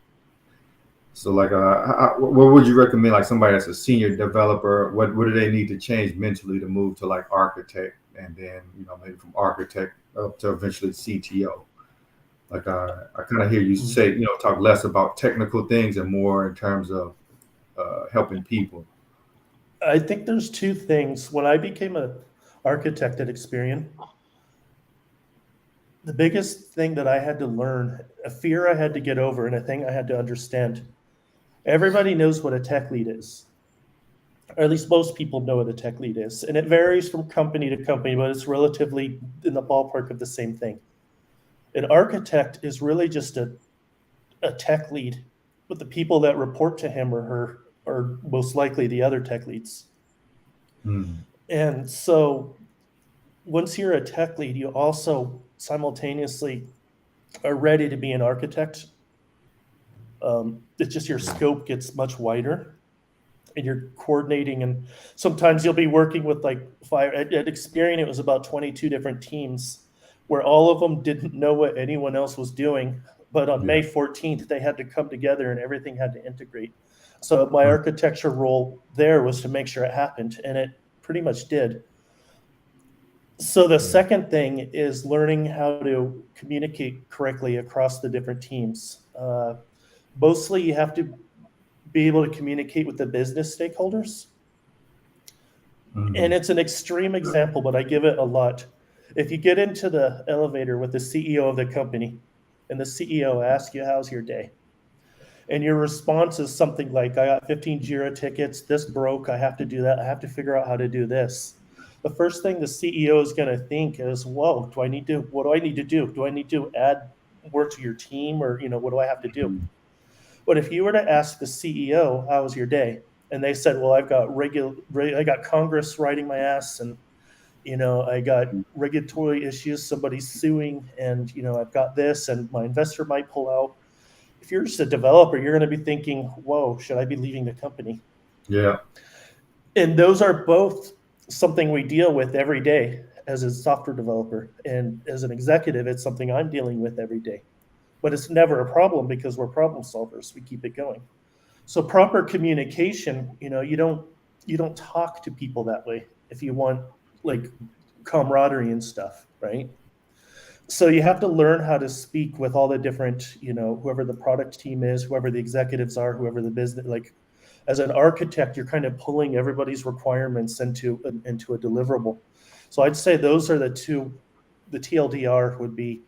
So like, what would you recommend? Like somebody that's a senior developer, what do they need to change mentally to move to like architect, and then maybe from architect up to eventually CTO? Like I kind of hear you Mm. say talk less about technical things and more in terms of helping people. I think there's two things. When I became a architect at Experian, the biggest thing that I had to learn, a fear I had to get over, and a thing I had to understand. Everybody knows what a tech lead is, or at least most people know what a tech lead is, and it varies from company to company, but it's relatively in the ballpark of the same thing. An architect is really just a tech lead, but the people that report to him or her are most likely the other tech leads. Mm. And so once you're a tech lead, you also simultaneously are ready to be an architect. It's just your Yeah. scope gets much wider and you're coordinating. And sometimes you'll be working with like five at Experian, it was about 22 different teams where all of them didn't know what anyone else was doing. But on Yeah. May 14th, they had to come together and everything had to integrate. So my Mm. architecture role there was to make sure it happened, and it pretty much did. So the Yeah. second thing is learning how to communicate correctly across the different teams. Mostly, you have to be able to communicate with the business stakeholders. Mm. And it's an extreme example, but I give it a lot. If you get into the elevator with the CEO of the company and the CEO asks you, how's your day? And your response is something like, I got 15 Jira tickets, this broke, I have to do that, I have to figure out how to do this. The first thing the CEO is going to think is, whoa, what do I need to do? Do I need to add work to your team, or, what do I have to do? Mm. But if you were to ask the CEO, how was your day? And they said, well, I got Congress writing my ass, and I got regulatory issues, somebody's suing, and I've got this, and my investor might pull out. if you're just a developer, you're going to be thinking, whoa, should I be leaving the company? Yeah. And those are both something we deal with every day as a software developer. And as an executive, it's something I'm dealing with every day. But it's never a problem because we're problem solvers. We keep it going. So proper communication, you don't talk to people that way if you want like camaraderie and stuff, right? So you have to learn how to speak with all the different, whoever the product team is, whoever the executives are, whoever the business, like as an architect, you're kind of pulling everybody's requirements into a deliverable. So I'd say those are the two. The TLDR would be,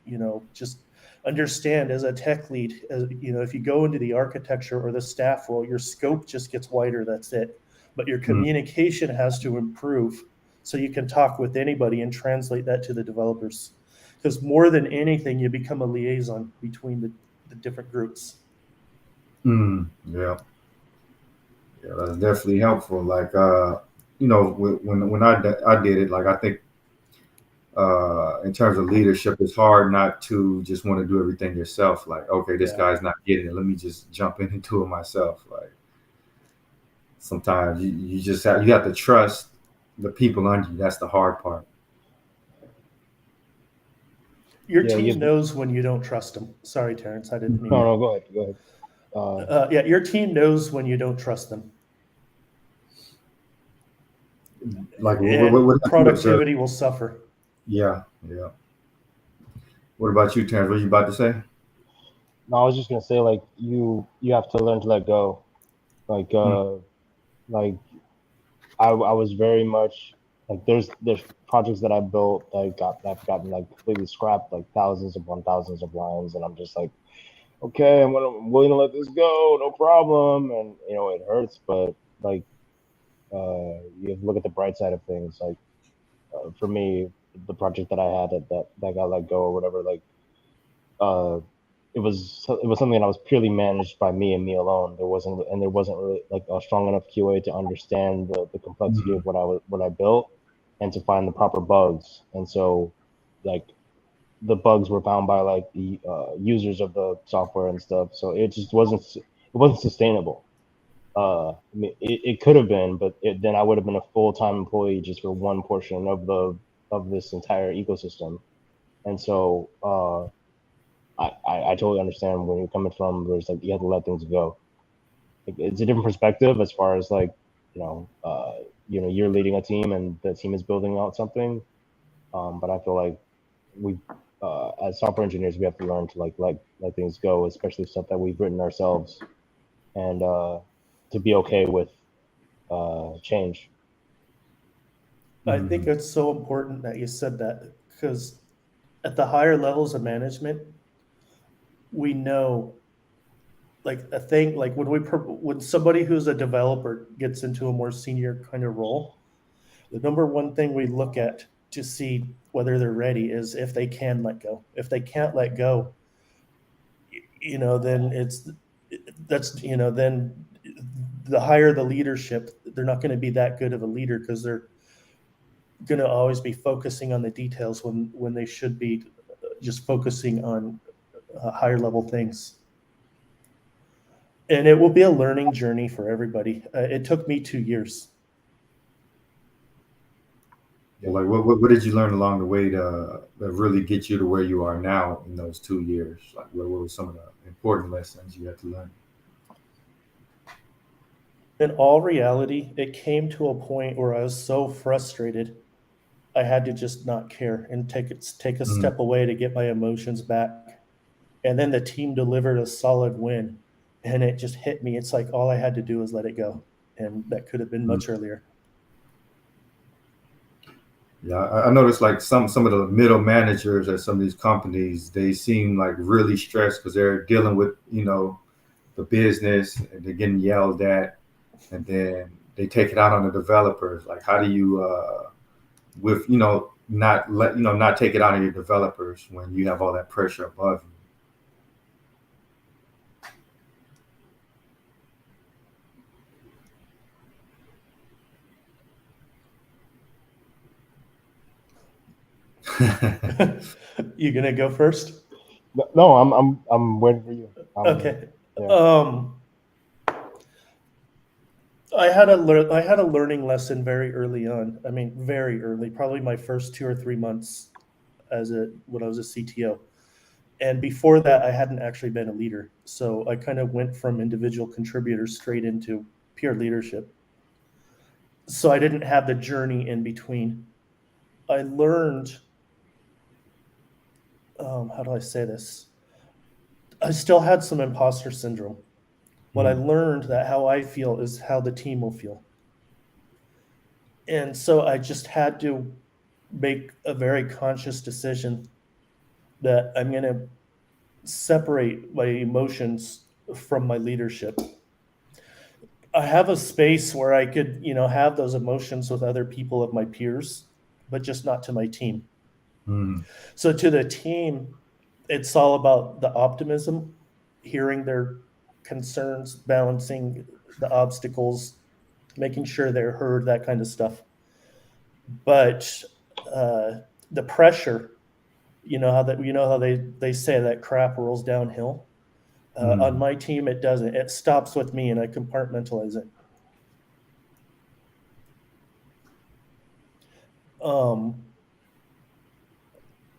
just understand as a tech lead, if you go into the architecture or the staff role, your scope just gets wider. That's it. But your communication has to improve so you can talk with anybody and translate that to the developers. Because more than anything, you become a liaison between the different groups. Yeah. Yeah, that's definitely helpful. Like, when I did it, like I think in terms of leadership, it's hard not to just want to do everything yourself. Like, okay, this Yeah. guy's not getting it. Let me just jump in and do it myself. Like, sometimes you have to trust the people under you. That's the hard part. Your Yeah, team knows when you don't trust them. Sorry, Terrence, I didn't mean. no, go ahead. Yeah, your team knows when you don't trust them, Like, and what have you observed? productivity will suffer. Yeah, yeah. What about you, Terrence? What you about to say? No, I was just gonna say like you have to learn to let go. Like Mm, like I was very much like there's projects that I built that have gotten like completely scrapped, like thousands upon thousands of lines, and I'm just like, okay, I'm willing to let this go, no problem, and it hurts, but like you have to look at the bright side of things. Like for me, the project that I had that got let go or whatever, like uh it was something that was purely managed by me and me alone. There wasn't really like a strong enough QA to understand the complexity mm, of what I built and to find the proper bugs. And so like the bugs were found by like the users of the software and stuff. So it wasn't sustainable. I mean, it could have been, but then I would have been a full-time employee just for one portion of this entire ecosystem. And so I totally understand where you're coming from. Where it's like you have to let things go. Like, it's a different perspective as far as like you're leading a team and the team is building out something. But I feel like we, as software engineers, we have to learn to like let things go, especially stuff that we've written ourselves, and to be okay with change. I think mm, it's so important that you said that because at the higher levels of management, we know like a thing like when somebody who's a developer gets into a more senior kind of role, the number one thing we look at to see whether they're ready is if they can let go. If they can't let go, then then the higher the leadership, they're not going to be that good of a leader because they're going to always be focusing on the details when they should be just focusing on higher level things. And it will be a learning journey for everybody. It took me 2 years. yeah, like, what did you learn along the way to that really get you to where you are now in those 2 years? Like, what were some of the important lessons you had to learn? In all reality, it came to a point where I was so frustrated, I had to just not care and take a Mm, step away to get my emotions back. And then the team delivered a solid win, and it just hit me. It's like all I had to do was let it go, and that could have been mm. much earlier. Yeah, I noticed like some of the middle managers at some of these companies, they seem like really stressed because they're dealing with the business and they're getting yelled at, and then they take it out on the developers. Like, how do you with not take it out on your developers when you have all that pressure above you? You gonna go first? No, I'm waiting for you. Um, Okay. yeah. Um, I had a learning lesson very early on. I mean, very early, probably my first 2 or 3 months when I was a CTO. And before that, I hadn't actually been a leader. So I kind of went from individual contributor straight into pure leadership. So I didn't have the journey in between. I learned, how do I say this? I still had some imposter syndrome, but I Mm, learned that how I feel is how the team will feel. And so I just had to make a very conscious decision that I'm going to separate my emotions from my leadership. I have a space where I could, have those emotions with other people of my peers, but just not to my team. mm, So to the team, it's all about the optimism, hearing their concerns, balancing the obstacles, making sure they're heard, that kind of stuff. But uh, the pressure, how they say that crap rolls downhill. On mm. my team, it doesn't. It stops with me, and I compartmentalize it. Um,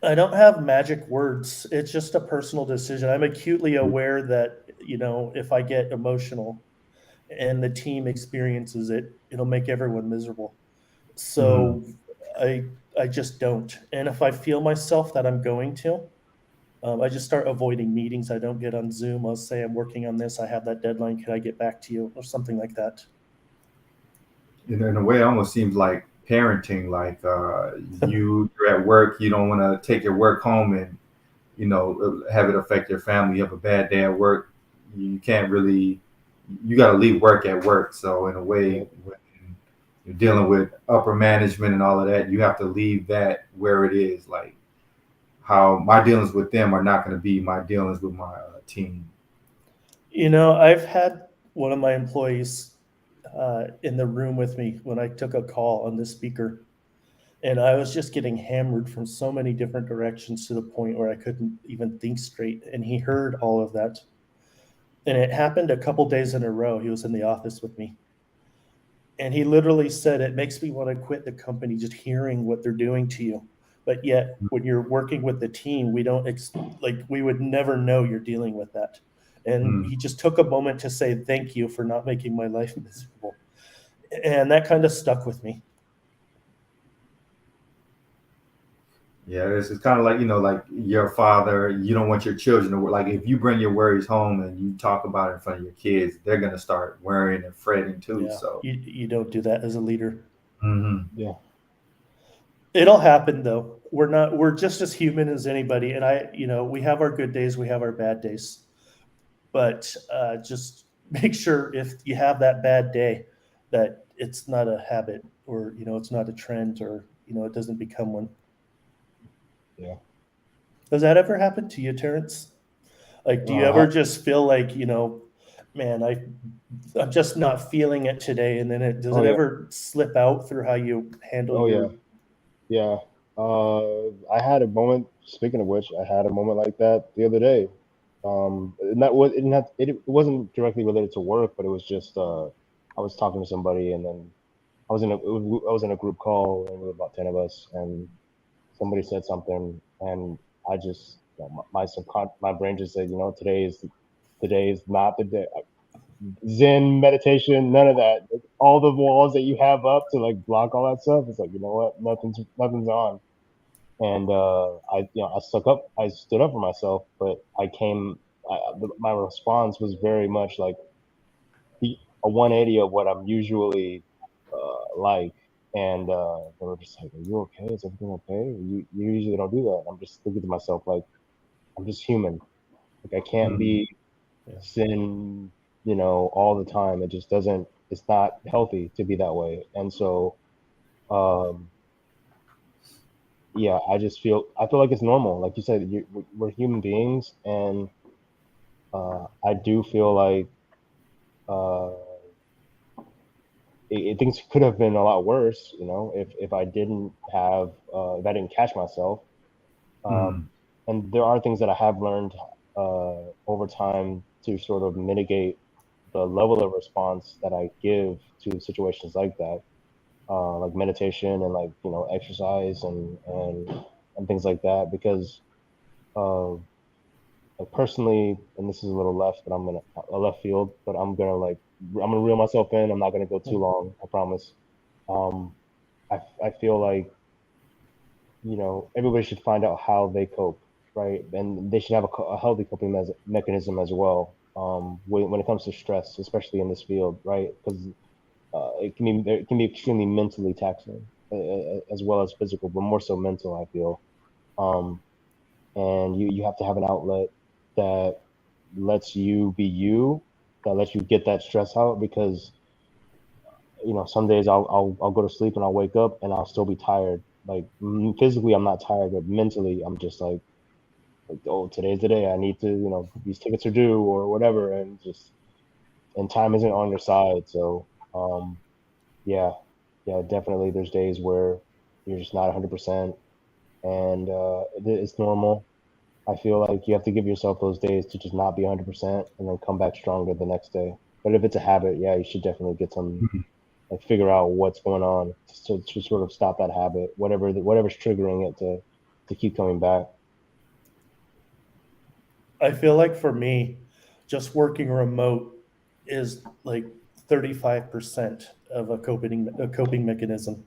I don't have magic words. It's just a personal decision. I'm acutely aware that, if I get emotional and the team experiences it, it'll make everyone miserable. Mm. So I I just don't. And if I feel myself that I'm going to, I just start avoiding meetings. I don't get on Zoom. I'll say I'm working on this. I have that deadline. Can I get back to you or something like that? In a way, it almost seems like parenting. Like you're at work, you don't want to take your work home and have it affect your family. You have a bad day at work, you can't really. You got to leave work at work. So in a way, Yep. when you're dealing with upper management and all of that, you have to leave that where it is. Like how my dealings with them are not going to be my dealings with my team. I've had one of my employees in the room with me when I took a call on the speaker, and I was just getting hammered from so many different directions to the point where I couldn't even think straight. And he heard all of that. And it happened a couple days in a row. He was in the office with me. And he literally said, "It makes me want to quit the company just hearing what they're doing to you." But yet, when you're working with the team, we don't like we would never know you're dealing with that. And Mm. he just took a moment to say thank you for not making my life miserable. And that kind of stuck with me. Yeah, it's kind of like like your father. You don't want your children to like if you bring your worries home and you talk about it in front of your kids, they're gonna start worrying and fretting too. Yeah, So, you don't do that as a leader. hmm Yeah. It'll happen though. We're just as human as anybody. And we have our good days, we have our bad days. But just make sure if you have that bad day that it's not a habit, or it's not a trend, or it doesn't become one. Yeah. Does that ever happen to you, Terrence? Like, do you Uh, ever just feel like, man, I'm just not feeling it today, and then does oh it yeah. ever slip out through how you handle Oh yeah. your? Yeah. I had a moment. Speaking of which, I had a moment like that the other day. And that was it, didn't have, it wasn't directly related to work, but it was just I was talking to somebody, and then I was in a group call, and there were about 10 of us, and somebody said something, and I just my brain just said, today is not the day. Zen meditation, none of that. All the walls that you have up to like block all that stuff. It's like, you know what? Nothing's on. And I stood up for myself, but my response was very much like a 180 of what I'm usually like. And they were just like, "Are you okay? Is everything okay? You usually don't do that." I'm just thinking to myself like, I'm just human. Like I can't mm, be Yeah. sin, all the time. It just doesn't. It's not healthy to be that way. And so, um, yeah, I feel like it's normal. Like you said, we're human beings, and I do feel like uh, things could have been a lot worse. If I didn't if I didn't catch myself. Um, mm, and there are things that I have learned. over time to sort of mitigate the level of response that I give to situations like that, like meditation and like exercise and things like that. Because uh, like personally, and this is a little left, but I'm gonna a left field, but I'm gonna reel myself in. I'm not gonna go too long, I promise. Um, I feel like everybody should find out how they cope, right? And they should have a healthy coping mechanism as well. When it comes to stress, especially in this field, right? Because it can be extremely mentally taxing, as well as physical, but more so mental, I feel. Um, and you have to have an outlet that lets you be you, that lets you get that stress out. Because some days I'll go to sleep and I'll wake up and I'll still be tired. Like physically, I'm not tired, but mentally, I'm just like, oh, today's the day. I need to, these tickets are due or whatever, and time isn't on your side. So, yeah, yeah, definitely. There's days where you're just not 100%, and it's normal. I feel like you have to give yourself those days to just not be 100% and then come back stronger the next day. But if it's a habit, yeah, you should definitely get some, like, figure out what's going on to sort of stop that habit, whatever's triggering it to keep coming back. I feel like for me, just working remote is like 35% of a coping mechanism.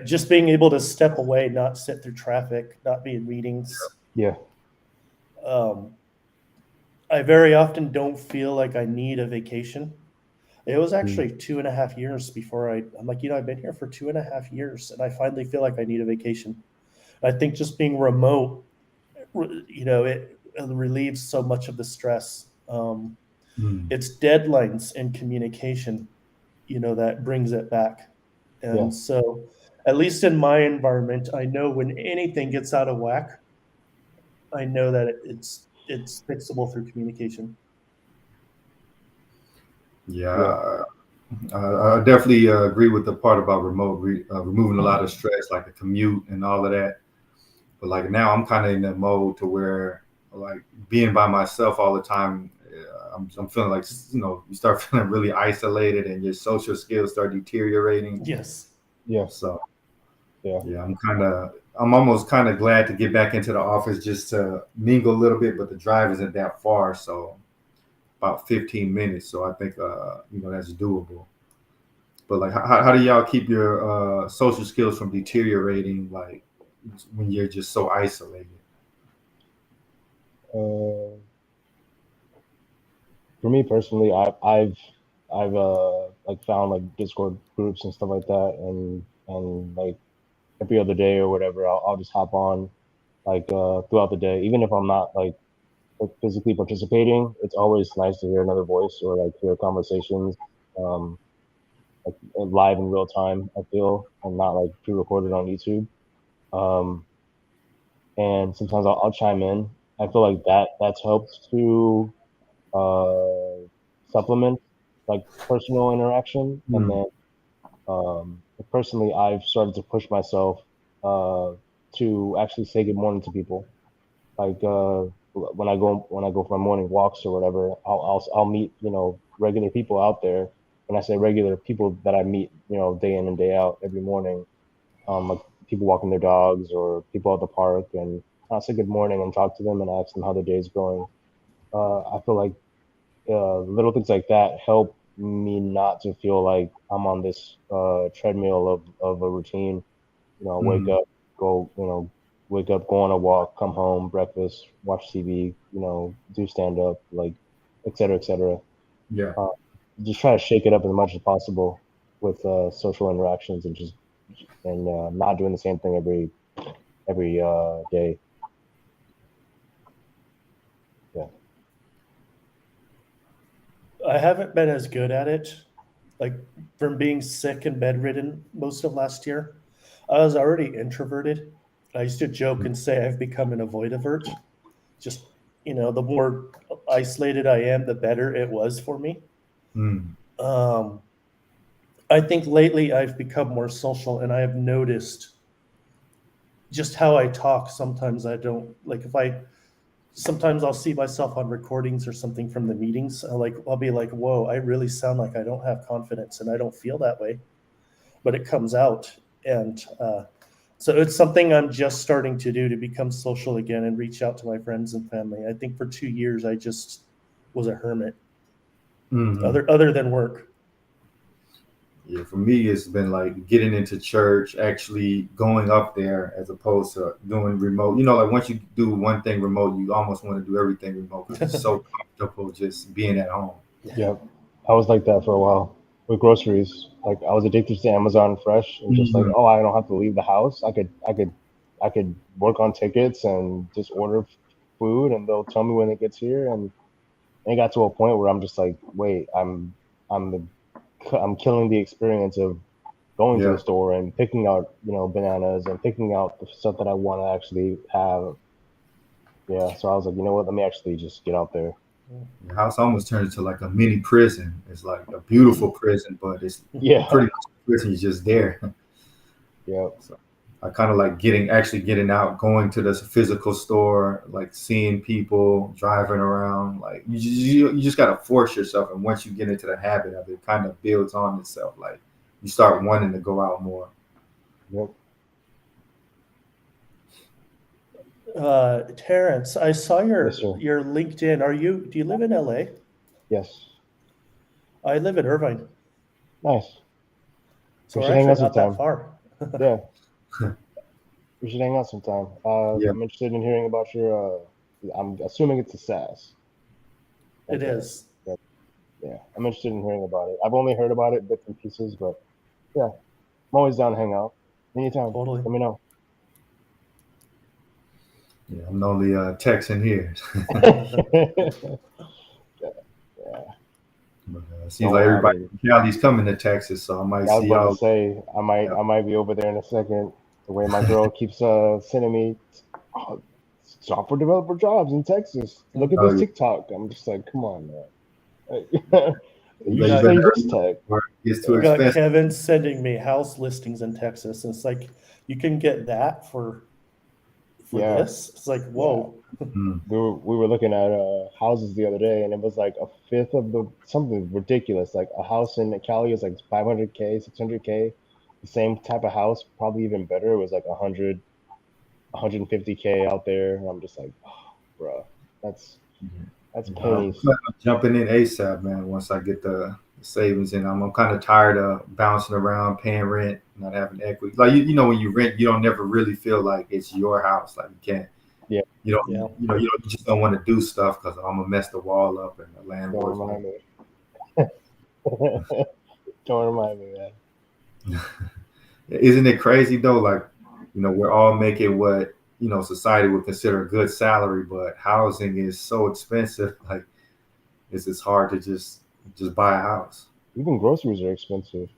Just being able to step away, not sit through traffic, not be in meetings. Yeah. Um, I very often don't feel like I need a vacation. It was Mm. actually 2.5 years before I'm like, I've been here for 2.5 years and I finally feel like I need a vacation. I think just being remote, it relieves so much of the stress. Mm. It's deadlines and communication, that brings it back. Yeah. And so, at least in my environment, I know when anything gets out of whack, I know that it's fixable through communication. Yeah. Yeah, I definitely agree with the part about removing a lot of stress, like the commute and all of that. But like now, I'm kind of in that mode to where like being by myself all the time, I'm feeling like you start feeling really isolated and your social skills start deteriorating. Yes. Yeah. So Yeah. yeah, I'm almost kind of glad to get back into the office just to mingle a little bit, but the drive isn't that far, so about 15 minutes. So I think that's doable. But like, how do y'all keep your social skills from deteriorating, like when you're just so isolated? Uh, for me personally, I've like found like Discord groups and stuff like that, and like every other day or whatever, I'll just hop on like throughout the day, even if I'm not like physically participating. It's always nice to hear another voice or like hear conversations, um, like live in real time. I feel, and not like pre-recorded on YouTube. Um, and sometimes I'll chime in. I feel like that's helped to uh, supplement like personal interaction. And Hmm. then personally, I've started to push myself uh, to actually say good morning to people. Like when I go for my morning walks or whatever, I'll meet regular people out there. When I say regular, people that I meet day in and day out every morning, like people walking their dogs or people at the park, and I'll say good morning and talk to them and ask them how their day's going. I feel like little things like that help me not to feel like I'm on this treadmill of a routine. Wake Hmm. up, go, wake up, go on a walk, come home, breakfast, watch TV, do stand up, like, et cetera, et cetera. Yeah. Uh, just try to shake it up as much as possible with social interactions and not doing the same thing every day. Yeah. I haven't been as good at it, like from being sick and bedridden most of last year. I was already introverted. I used to joke and say I've become an avoidavert. Just, the more isolated I am, the better it was for me. Hmm. Um, I think lately I've become more social and I have noticed just how I talk. Sometimes I don't like if I sometimes I'll see myself on recordings or something from the meetings. I'll be like, whoa, I really sound like I don't have confidence, and I don't feel that way, but it comes out. And so it's something I'm just starting to do, to become social again and reach out to my friends and family. I think for 2 years I just was a hermit, Hmm. other than work. Yeah, for me, it's been like getting into church, actually going up there as opposed to doing remote. Like once you do one thing remote, you almost want to do everything remote because it's so comfortable just being at home. Yep. I was like that for a while with groceries. Like I was addicted to Amazon Fresh and just like, Mhm. oh, I don't have to leave the house. I could work on tickets and just order food and they'll tell me when it gets here. And it got to a point where I'm just like, wait, I'm I'm killing the experience of going to the Yeah, store and picking out, bananas and picking out the stuff that I want to actually have. Yeah. So I was like, you know what? Let me actually just get out there. the house almost turned into like a mini prison. It's like a beautiful prison, but it's Yeah. pretty much a prison. You're just there. Yeah. So I kind of like getting out, going to the physical store, like seeing people driving around. Like you just gotta force yourself, and once you get into the habit of it, it kind of builds on itself. Like you start wanting to go out more. Yep. Terrence, I saw Yes, sir. your LinkedIn. Do you live in LA? Yes. I live in Irvine, Nice. so We we're should hang actually out not that sometime. far. Yeah, we should hang out sometime. Yeah, I'm interested in hearing about your. I'm assuming it's a SaaS. It Okay. is. Yeah, yeah. I'm interested in hearing about it. I've only heard about it bits and pieces, but yeah, I'm always down to hang out. Anytime. Totally. Let me know. yeah. I'm the only Texan here. Yeah. But, it seems like No, I everybody mean, from Cali's coming to Texas, so I might yeah, I was see about to y'all. say Yeah. I might be over there in a second. The way my girl keeps sending me, oh, software developer jobs in Texas. Look at Oh, this yeah. TikTok. I'm just like, come on, man. You You You should got better say this hurry up tech. before it gets too you Yeah. got expensive. Kevin sending me house listings in Texas. And it's like you can get that for Yeah. this. It's like, Yeah. whoa. Mm. We were looking at houses the other day, and it was like a fifth of the something ridiculous. Like a house in Cali is like 500K, 600K. The same type of house, probably even better. It was like 100, 150K out there. And I'm just like, oh, bro, that's that's Yeah, I'm pennies. jumping in ASAP, man. Once I get the savings in, I'm kind of tired of bouncing around, paying rent, not having equity. Like when you rent, you don't never really feel like it's your house. Like you can't, Yeah, you don't, Yeah. you just don't want to do stuff because I'm gonna mess the wall up, and the don't landlord's gonna. remind me. Don't remind me, man. Isn't it crazy though? Like, we're all making what society would consider a good salary, but housing is so expensive. Like, it's hard to just buy a house. Even groceries are expensive.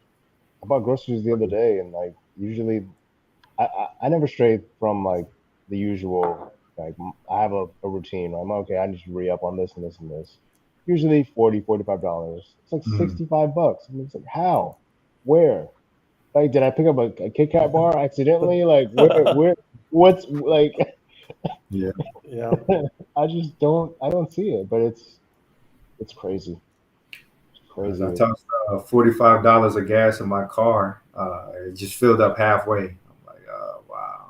I bought groceries the other day, and like usually I never stray from like the usual. Like I have a routine. I'm okay. I need to re up on this and this and this. Usually 40, $45. It's like Mm, 65 bucks. I mean, it's like how, where? Like, did I pick up a Kit Kat bar accidentally? Like, what's like? yeah. Yeah. I don't see it, but it's crazy. It's As I crazy. tossed $45 of gas in my car, it just filled up halfway. I'm like, wow.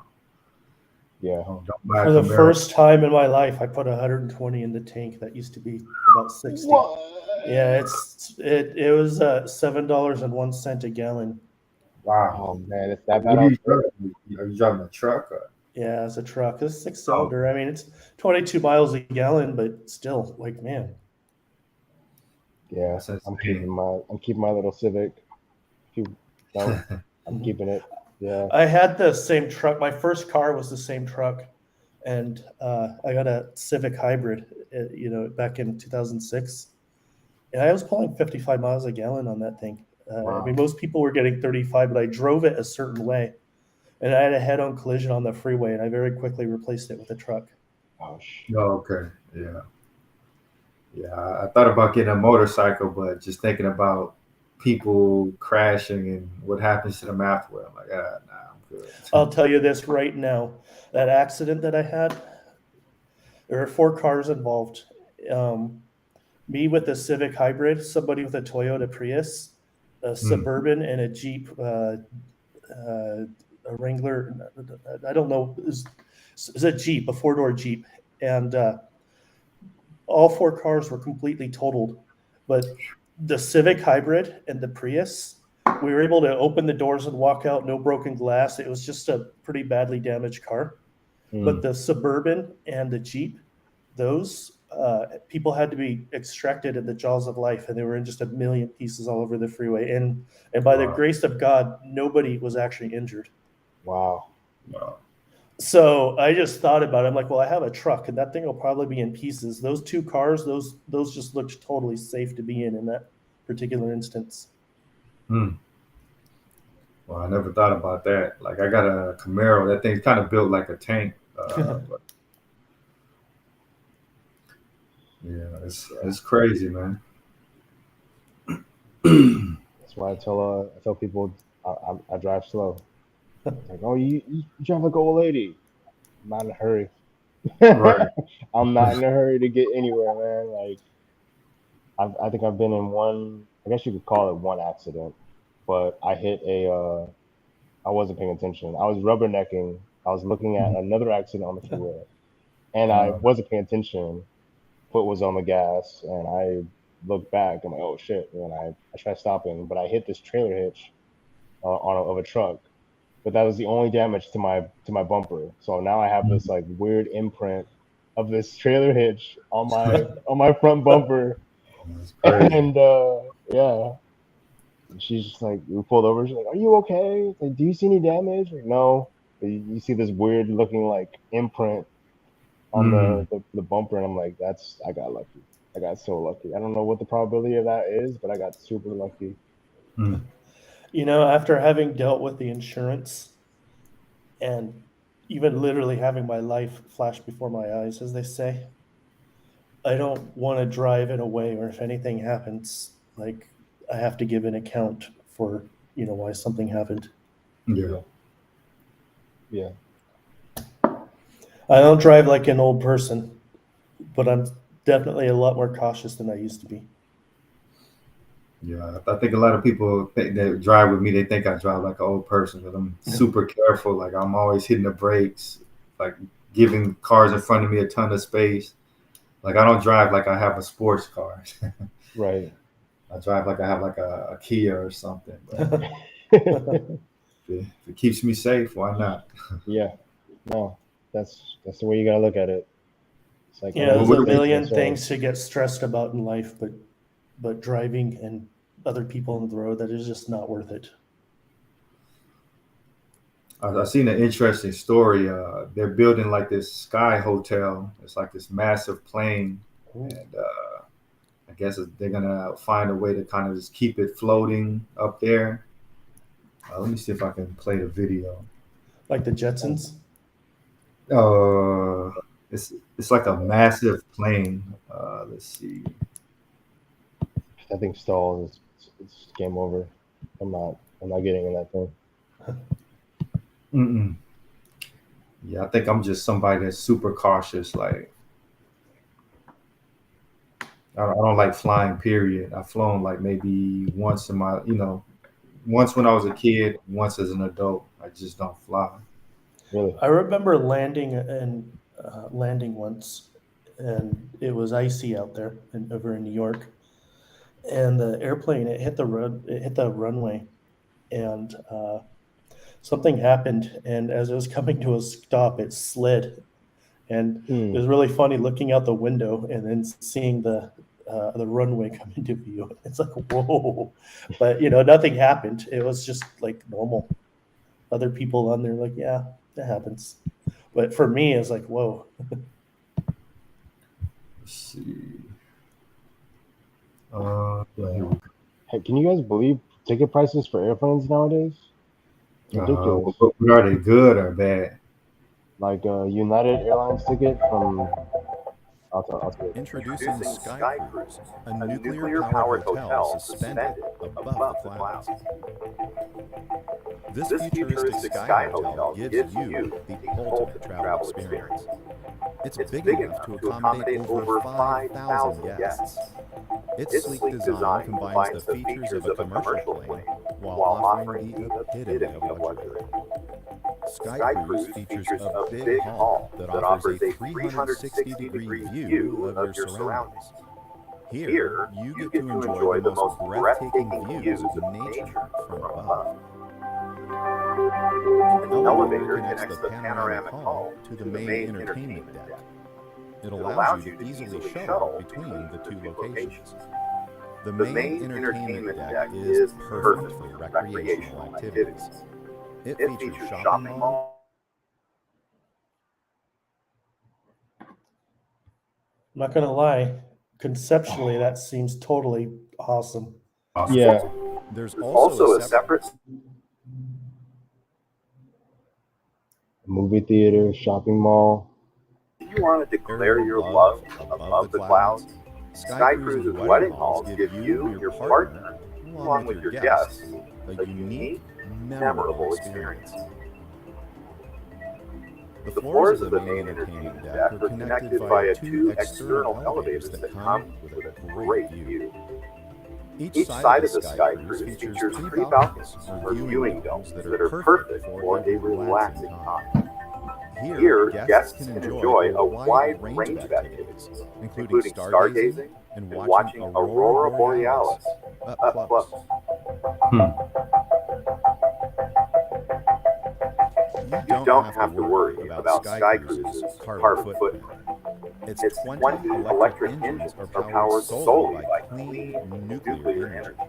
Yeah. Don't buy a For the Camaro. first time in my life, I put 120 in the tank. That used to be about 60. What? Yeah, it was $7.01 a gallon. Wow. Oh man, it's that bad What are out you there. driving? Are you driving a truck? Or? Yeah, it's a truck. It's a six Oh, cylinder. I mean, it's 22 miles a gallon, but still, like, man. yeah, Yeah, that's insane. I'm keeping my little Civic. Keep, no, I'm keeping it. Yeah. I had the same truck. My first car was the same truck, and I got a Civic Hybrid, back in 2006, and I was pulling 55 miles a gallon on that thing. I Wow. mean, most people were getting 35, but I drove it a certain way, and I had a head-on collision on the freeway, and I very quickly replaced it with a truck. Gosh. Oh, okay. Yeah. Yeah. I thought about getting a motorcycle, but just thinking about people crashing and what happens to them afterward, I'm like, nah, I'm good. I'll tell you this right now: that accident that I had, There were 4 cars involved. Um, Me with a Civic Hybrid, somebody with a Toyota Prius, a Mm. Suburban, and a Jeep, a Wrangler. I don't know. It's a Jeep, a 4-door Jeep, and all 4 cars were completely totaled. But the Civic Hybrid and the Prius, we were able to open the doors and walk out, no broken glass. It was just a pretty badly damaged car. But Mm. the Suburban and the Jeep, those people had to be extracted in the jaws of life, and they were in just a million pieces all over the freeway. And by the Wow. grace of God, nobody was actually injured. Wow. Wow. So I just thought about it. I'm like, well, I have a truck, and that thing will probably be in pieces. Those 2 cars, those just looked totally safe to be in that particular instance. Mm. Well, I never thought about that. Like I got a Camaro. That thing's kind of built like a tank. But yeah, it's crazy, man. That's why I tell people I drive slow. It's like, oh, you drive like an old lady. I'm not in a hurry. Right. I'm not in a hurry to get anywhere, man. Like I think I've been in one. I guess you could call it one accident, but I hit a. I wasn't paying attention. I was rubbernecking. I was looking at another accident on the freeway, and I Uh, wasn't paying attention. Foot was on the gas, and I looked back. I'm like, oh shit! And I tried stopping, but I hit this trailer hitch of a truck. But that was the only damage to my bumper. So now I have this like weird imprint of this trailer hitch on my front bumper. it's crazy. And yeah, and she's just like, we pulled over. She's like, "Are you okay? Like, do you see any damage?" Like, no. But you see this weird looking like imprint on Mm. the bumper, and I'm like, that's I got lucky. I got so lucky. I don't know what the probability of that is, but I got super lucky. Mm. After having dealt with the insurance and even literally having my life flash before my eyes, as they say, I don't want to drive in a way where if anything happens, like I have to give an account for, why something happened. Yeah. Yeah, yeah, I don't drive like an old person, but I'm definitely a lot more cautious than I used to be. Yeah, I think a lot of people think that drive with me. They think I drive like an old person, but I'm super careful. Like I'm always hitting the brakes, like giving cars in front of me a ton of space. Like I don't drive like I have a sports car. right. I drive like I have like a Kia or something. But if it keeps me safe, why not? Yeah, no, that's the way you gotta look at it. It's like Well, There's any a what, safety million concern. things to get stressed about in life, but driving and other people on the road, that is just not worth it. I seen an interesting story. They're building like this sky hotel. It's like this massive plane, Ooh, and I guess they're gonna find a way to kind of just keep it floating up there. Let me see if I can play the video. Like the um, Jetsons. Uh, it's like a massive plane. Let's see. if that thing stalls, it's game over. I'm not getting in that thing. Mm-mm. Yeah, I think I'm just somebody that's super cautious. Like I don't like flying. Period. I've flown like maybe once in my, once when I was a kid, once as an adult. I just don't fly. Really. I remember landing once, and it was icy out there over in New York, and the airplane it hit the runway, and something happened, and as it was coming to a stop, it slid, and it Hmm. was really funny looking out the window and then seeing the runway come into view. It's like whoa, but nothing happened. It was just like normal. Other people on there like, yeah, that happens. But for me, it's like, whoa. Let's see. Here Yeah. we Hey, can you guys believe ticket prices for airplanes nowadays? It's go. ridiculous. What are they, good or bad? Like United Airlines ticket from I'll tell you. Introducing Sky Cruise, a nuclear powered hotel suspended above the clouds. This futuristic sky hotel gives you the ultimate travel experience. It's big enough to accommodate over 5,000 guests. Its sleek design combines the features of a commercial plane while offering the epitome of luxury. Sky Cruise features a big hall that offers a 360-degree view of your surroundings. Here, you get to enjoy the most breathtaking views of nature from above. An elevator connects the panoramic hall to the main entertainment deck. It allows you to easily shuttle between the two locations. The main entertainment deck is perfect for recreational activities. It features shopping mall. I'm not gonna lie, conceptually that seems totally awesome. Yeah. There's also a separate Movie theater, shopping mall. If you want to declare your love above the clouds, Sky Cruise's wedding halls give you and your partner, along with your guests, a unique, memorable experience. The floors of the main entertainment deck are connected via two external elevators that come with a great view. Each side of the Sky Cruise features three balconies or viewing domes that are perfect for a relaxing time. Here, guests can enjoy a wide range of activities, including stargazing and watching Aurora Borealis up close. You don't have to worry about Sky Cruise's carbon footprint. Its 20 electric engines are powered solely by clean nuclear energy.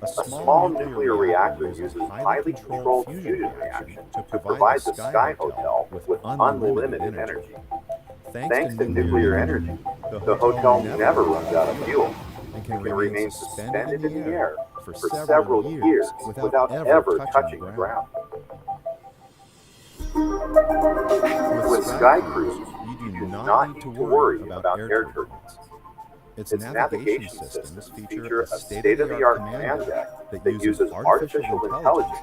A small nuclear reactor uses highly controlled fusion reaction to provide the Sky Hotel with unlimited energy. Thanks to nuclear energy, the hotel never runs out of fuel and can remain suspended in the air for several years without ever touching the ground. With Sky Cruise, you do not need to worry about air turbulence. Its navigation systems feature a state-of-the-art command deck that uses artificial intelligence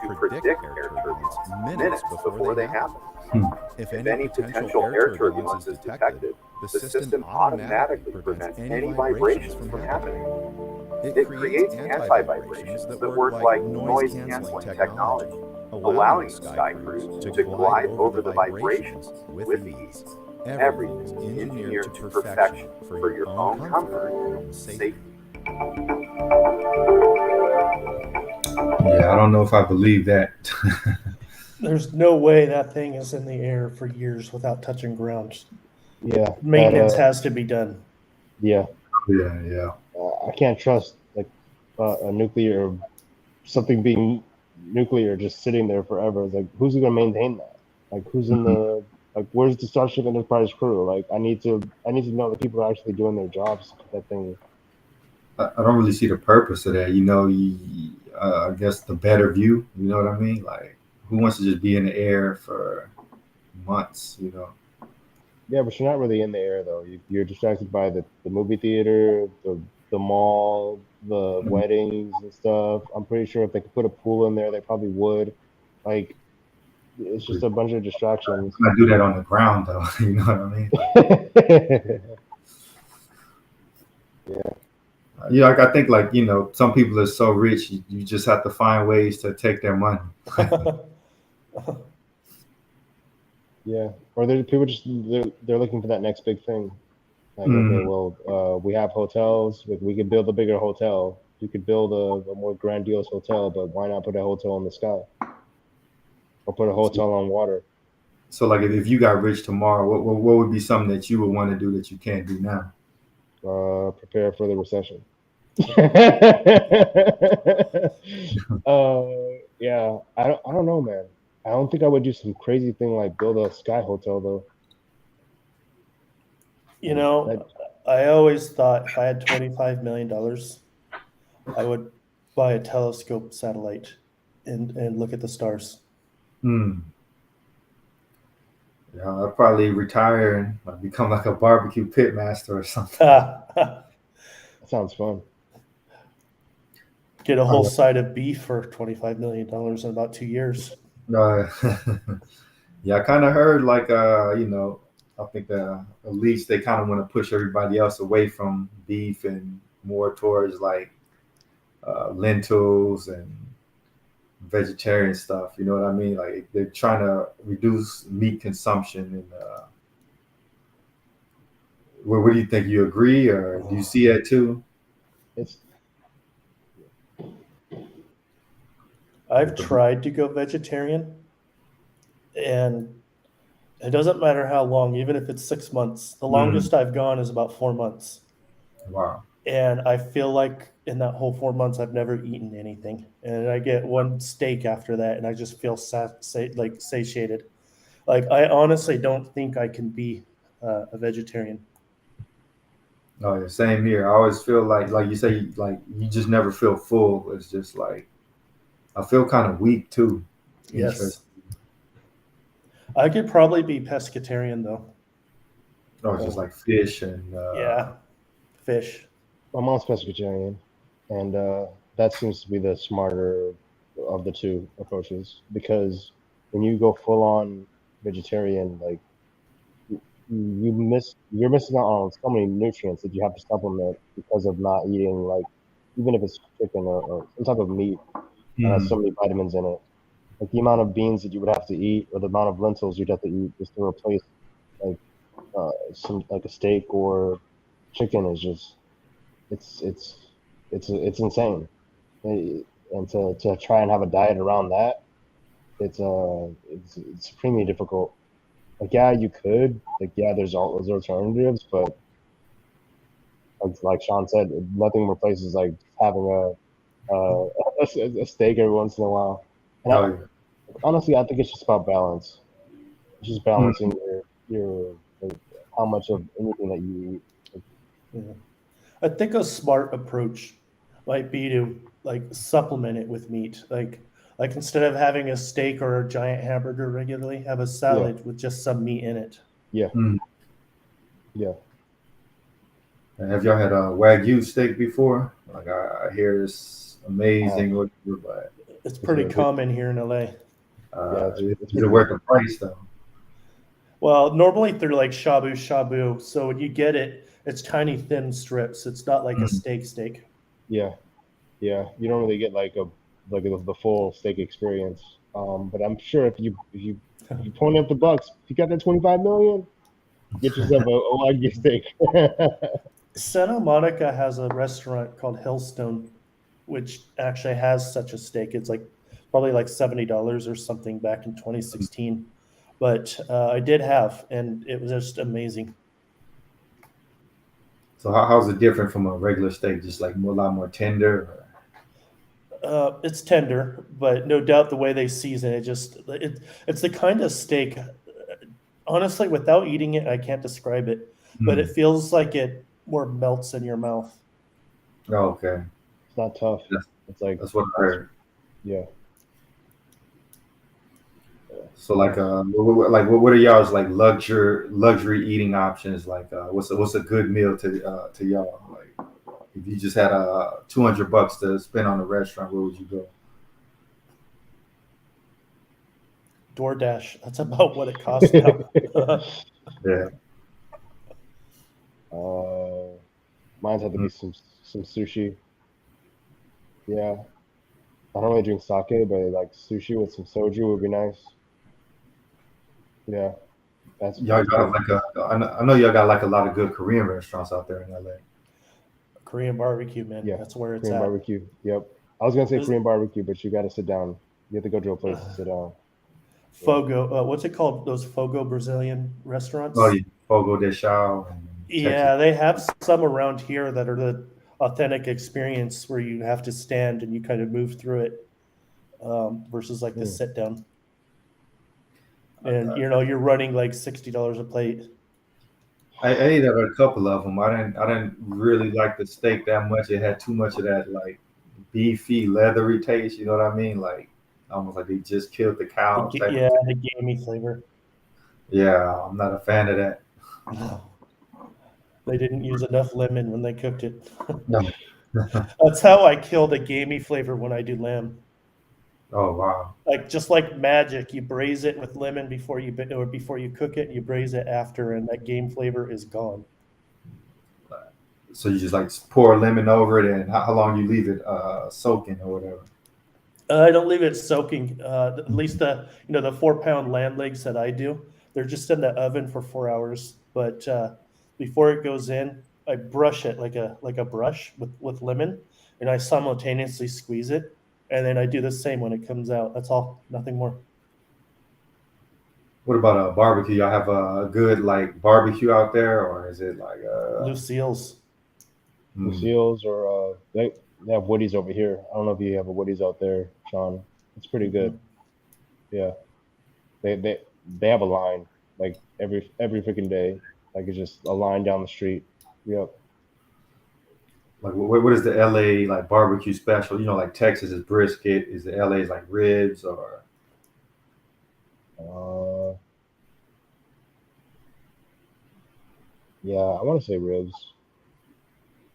to predict air turbulence minutes before they happen. If any potential air turbulence is detected, the system automatically prevents any vibrations from happening. It creates anti-vibrations that work like noise-canceling technology, allowing Sky Cruise to glide over the vibrations with ease. Everything is engineered to perfection for your own comfort and safety. Yeah, I don't know if I believe that. There's no way that thing is in the air for years without touching ground. Yeah. Maintenance has to be done. Yeah. Yeah. I can't trust like a nuclear, something being nuclear just sitting there forever. Like, who's gonna maintain that? Like, who's in the where's the Starship Enterprise crew? Like, I need to know that people are actually doing their jobs. That thing. I don't really see the purpose of that. I guess the better view. You know what I mean? Like, who wants to just be in the air for months? Yeah, but you're not really in the air though. You're distracted by the movie theater, the mall, the weddings and stuff. I'm pretty sure if they could put a pool in there, they probably would. Like, it's just a bunch of distractions. I do that on the ground though. You know what I mean? Yeah. Like I think some people are so rich, you just have to find ways to take their money. Yeah, or people just they're looking for that next big thing. Like, okay, well, we have hotels. We could build a bigger hotel. You could build a more grandiose hotel, but why not put a hotel in the sky? Or put a hotel on water? So, like, if you got rich tomorrow, what would be something that you would want to do that you can't do now? Prepare for the recession. Yeah, I don't know, man. I don't think I would do some crazy thing like build a sky hotel though. I always thought if I had $25 million, I would buy a telescope satellite and look at the stars. Yeah, I'd probably retire and become like a barbecue pit master or something. That sounds fun. Get a whole side of beef for $25 million in about 2 years. Yeah, I kind of heard like I think at least they kind of want to push everybody else away from beef and more towards like lentils and vegetarian stuff. You know what I mean? Like they're trying to reduce meat consumption. And what do you think? You agree, or do you see that too? It's I've tried to go vegetarian, and it doesn't matter how long, even if it's 6 months. The Mm, longest I've gone is about 4 months. wow. And I feel like in that whole 4 months, I've never eaten anything. And I get one steak after that, and I just feel like satiated. Like, I honestly don't think I can be a vegetarian. Oh yeah, same here. I always feel like you say, like you just never feel full. It's just like I feel kind of weak too. Interesting. Yes. I could probably be pescatarian, though. Oh, it's just uh, like fish and Yeah, fish. my mom's pescatarian, and that seems to be the smarter of the two approaches because when you go full on vegetarian, like you're missing out on so many nutrients that you have to supplement because of not eating like even if it's chicken or some type of meat that has so mm, many vitamins in it. Like the amount of beans that you would have to eat or the amount of lentils you'd have to eat just to replace like some like a steak or chicken is just it's it's it's insane. And to try and have a diet around that, it's supremely difficult. Like yeah, you could like yeah, there's all those alternatives, but like Sean said, nothing replaces like having a steak every once in a while. And oh yeah. honestly, I think it's just about balance. It's just Mm. balancing your like, how much of anything that you eat. Like, Yeah. I think a smart approach might be to like supplement it with meat. Like instead of having a steak or a giant hamburger regularly, have a yeah, salad with just some meat in it. yeah, Mm. yeah. And have y'all had a wagyu steak before? Like I hear it's I have. amazing, but It's It's pretty really good. common here in LA. Yeah, it's is it pretty worth good. the price though? Well, normally they're like shabu shabu. So when you get it, it's tiny thin strips. It's not like a Mm. steak. Yeah, yeah. You don't really get like the full steak experience. But I'm sure if you pony up the bucks, if you got that 25 million, get yourself a wagyu steak. Santa Monica has a restaurant called Hillstone, which actually has such a steak. It's like probably like $70 or something back in 2016. But I did have, and it was just amazing. So how's it different from a regular steak? Just like more, a lot more tender. It's tender, but no doubt the way they season it's the kind of steak. Honestly, without eating it, I can't describe it, but it Mm. feels like it more melts in your mouth. Oh, okay, It's not tough. that's It's like that's what I it's heard. yeah. Yeah. So like what are y'all's like luxury eating options? Like what's a good meal to y'all? Like if you just had $200 to spend on a restaurant, where would you go? DoorDash. That's about what it costs now. Yeah. uh, Mine's had to be Mm. some sushi. Yeah, I don't really drink sake, but like sushi with some soju would be nice. Yeah, that's Y'all have probably like I know y'all got like a lot of good Korean restaurants out there in LA. Korean barbecue, man. yeah. That's where it's Korean at. barbecue. Yep. I was gonna say There's Korean barbecue, but you got to sit down. You have to go to a place to uh, sit down. Yeah. Fogo. What's it called? Those Fogo Brazilian Oh restaurants. yeah, Fogo de Chao and Texas. Yeah, they have some around here that are the authentic experience where you have to stand and you kind of move through it versus like the Hmm. sit down. And you're running like $60 a plate. I ate at a couple of them. I didn't really like the steak that much. It had too much of that like beefy, leathery taste. You know what I mean? Like almost like they just killed the cow type of Yeah, thing. the gamey flavor. Yeah, I'm not a fan of that. No, they didn't use enough lemon when they cooked it. No. That's how I kill the gamey flavor when I do lamb. Oh wow. Like just like magic, you braise it with lemon before you cook it, and you braise it after, and that game flavor is gone. So you just like pour lemon over it, and how long you leave it soaking or whatever. I don't leave it soaking. At least the 4 pound land legs that I do, they're just in the oven for 4 hours. But before it goes in, I brush it like a brush with lemon, and I simultaneously squeeze it, and then I do the same when it comes out. That's all, nothing more. What about a barbecue? Y'all have a good like barbecue out there, or is it like Lucille's. mm, Lucille's or they have Woody's over here. I don't know if you have a Woody's out there, Sean. It's pretty good. Mhm. Yeah, they have a line like every freaking day. Like it's just a line down the street. Yep. like what is the LA like barbecue special? You know, like Texas is brisket. Is the LA's like ribs or Uh, yeah, I want to say ribs.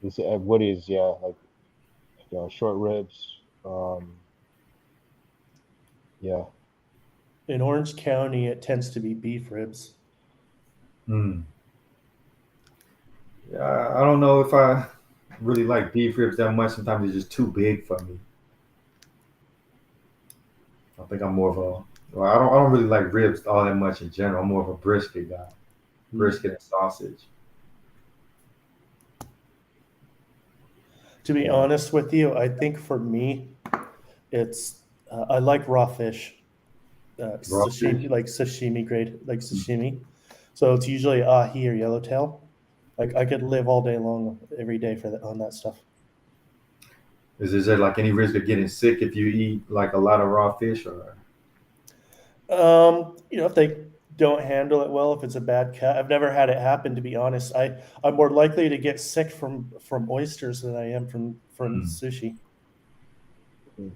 It's at Woody's. Yeah, like short ribs. Yeah. In Orange County, it tends to be beef ribs. mm. Yeah, I don't know if I really like beef ribs that much. Sometimes it's just too big for me. I think I'm more of a well, I don't really like ribs all that much in general. I'm more of a brisket guy. Mm. Brisket and sausage. To be Yeah. honest with you, I think for me, it's I like raw fish, Raw fish. sashimi, like sashimi grade, like sashimi. So it's usually ahi or yellowtail. Like I could live all day long, every day for that on that stuff. Is there like any risk of getting sick if you eat like a lot of raw fish or If they don't handle it well, if it's a bad cut, I've never had it happen. To be honest, I'm more likely to get sick from oysters than I am from mm. sushi. Mm.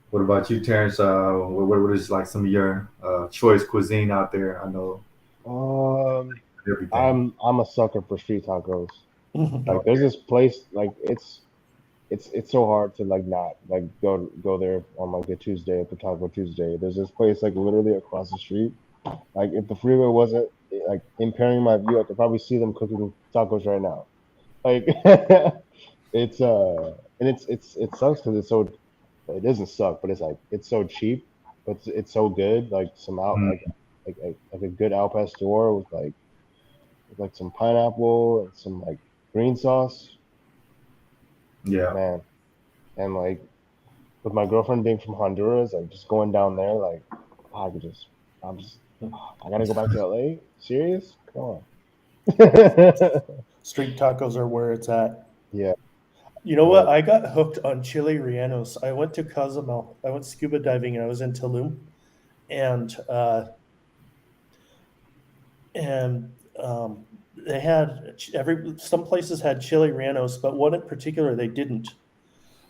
What about you, Terrence? What is like some of your choice cuisine out there? I know Um, everything. I'm a sucker for street tacos. Like there's Okay. this place like it's so hard to like not like go there on like a Tuesday at the Taco Tuesday. There's this place like literally across the street. Like if the freeway wasn't like impairing my view, I could probably see them cooking tacos right now. Like it's and it sucks because it's so it doesn't suck, but it's like it's so cheap, but it's so good. Like some out Mm, like a good al pastor with like some pineapple and some like green sauce, yeah. man. And like with my girlfriend being from Honduras, like just going down there, like I could just I'm just I gotta go back to LA. Serious? Come on. Street tacos are where it's at. Yeah. You know what? Yep. I got hooked on chili rellenos. I went to Cozumel. I went scuba diving, and I was in Tulum, and and they had every some places had chili rellenos, but one in particular they didn't.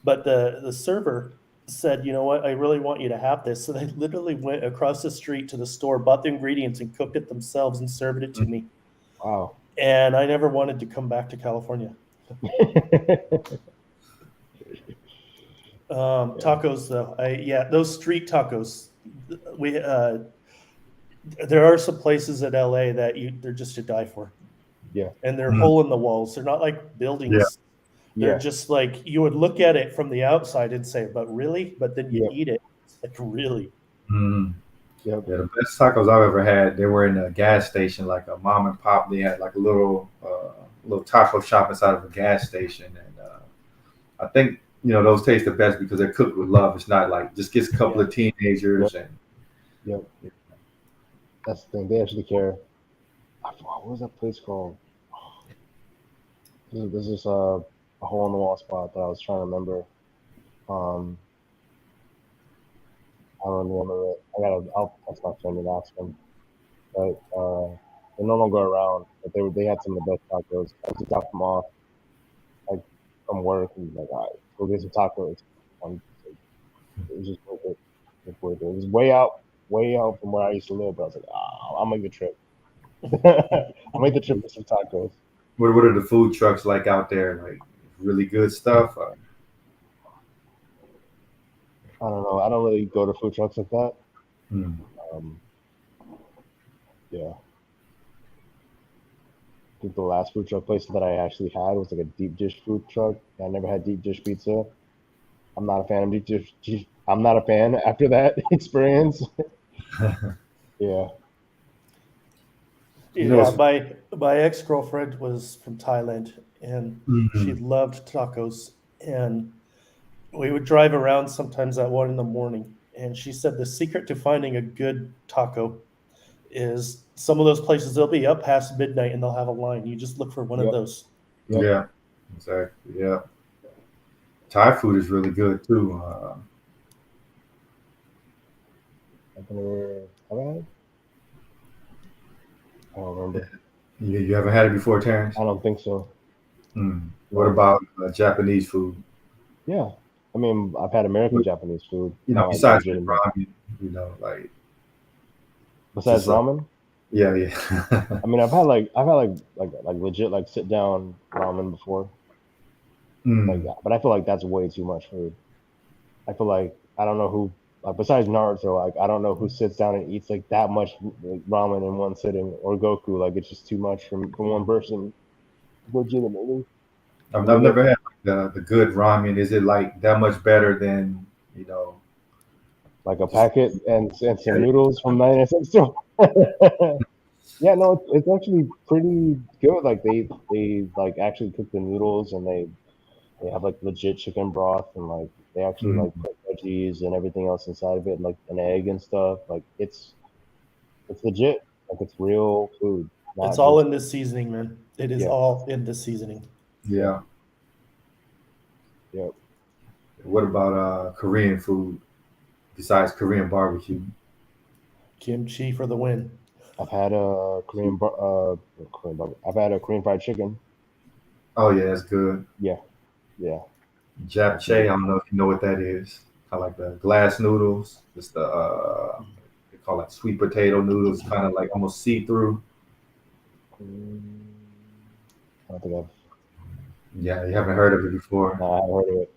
But the server said, "You know what? I really want you to have this." So they literally went across the street to the store, bought the ingredients, and cooked it themselves and served it to Mm. me. Wow. And I never wanted to come back to California. Yeah. Tacos, though, those street tacos. We There are some places in LA that they're just to die for, Yeah. and they're Mm, hole in the walls. They're not like yeah. buildings. They're Yeah. just like you would look at it from the outside and say, "But really?" But then you Yep. eat it, it's like really. Mm. Yep. Yeah, the best tacos I've ever had, they were in a gas station, like a mom and pop. They had like a little taco shop inside of a gas station, and I think those taste the best because they're cooked with love. It's not like just gets a couple Yeah. of Yep. teenagers and Yep. That's the thing. They actually care. I forgot, what was that place called? There's this a hole in the wall spot that I was trying to remember. Um, I don't remember it. I'll text my friend and ask him. But they're no longer around. But they had some of the best tacos. I just got them off like from work and like, all right, go get some tacos. It was just worth it. It was worth it. It was way out from where I used to live. But I was like, I'll make the trip. I'll make the trip for some tacos. what are the food trucks like out there? Like really good stuff. I don't know. I don't really go to food trucks like that. Hmm. Um, yeah. I think the last food truck place that I actually had was like a deep dish food truck. I never had deep dish pizza. I'm not a fan of deep dish. I'm not a fan after that experience. Yeah. You know, Yeah, my ex girlfriend was from Thailand, and she mhm. loved tacos. And we would drive around sometimes at 1 in the morning. And she said the secret to finding a good taco is some of those places they'll be up past midnight and they'll have a line. You just look for one of Yep. those. Yep. Yeah, exactly. Yeah, Thai food is really good too. I've never. Have I had? I don't remember. You haven't had it before, Terrence? I don't think so. Mm. What No. about Japanese food? Yeah. I mean, I've had American Japanese food, You know, not like besides like legitimate. ramen, you know, like Besides just ramen, yeah, yeah. I mean, I've had like legit like sit down ramen before, like Mm. that. But I feel like that's way too much food. I feel like I don't know who, like besides Naruto, like I don't know who sits down and eats like that much like, ramen in one sitting, or Goku. Like it's just too much from one person. Legitimately, I I've mean, never had like, the good ramen. Is it like that much better than you know? like a Just packet and some yeah, noodles from 99 cents too. Yeah, no, it's actually pretty good. Like they like actually cook the noodles and they have like legit chicken broth and like they actually mm. like put veggies and everything else inside of it and like an egg and stuff. Like it's legit. Like it's real food, It's not all just in the seasoning, man. It is yeah, all in the seasoning. yeah, Yeah. yeah. What about Korean food besides Korean barbecue? Kimchi for the win. I've had a I've had a Korean fried chicken. Oh yeah, that's good. Yeah, yeah, Japchae, I definitely. don't know if you know what that is. Kind of like the glass noodles. It's the they call it sweet potato noodles. Kind of like almost see through. I don't think I've Yeah, you haven't heard of it before. no, I haven't heard of it.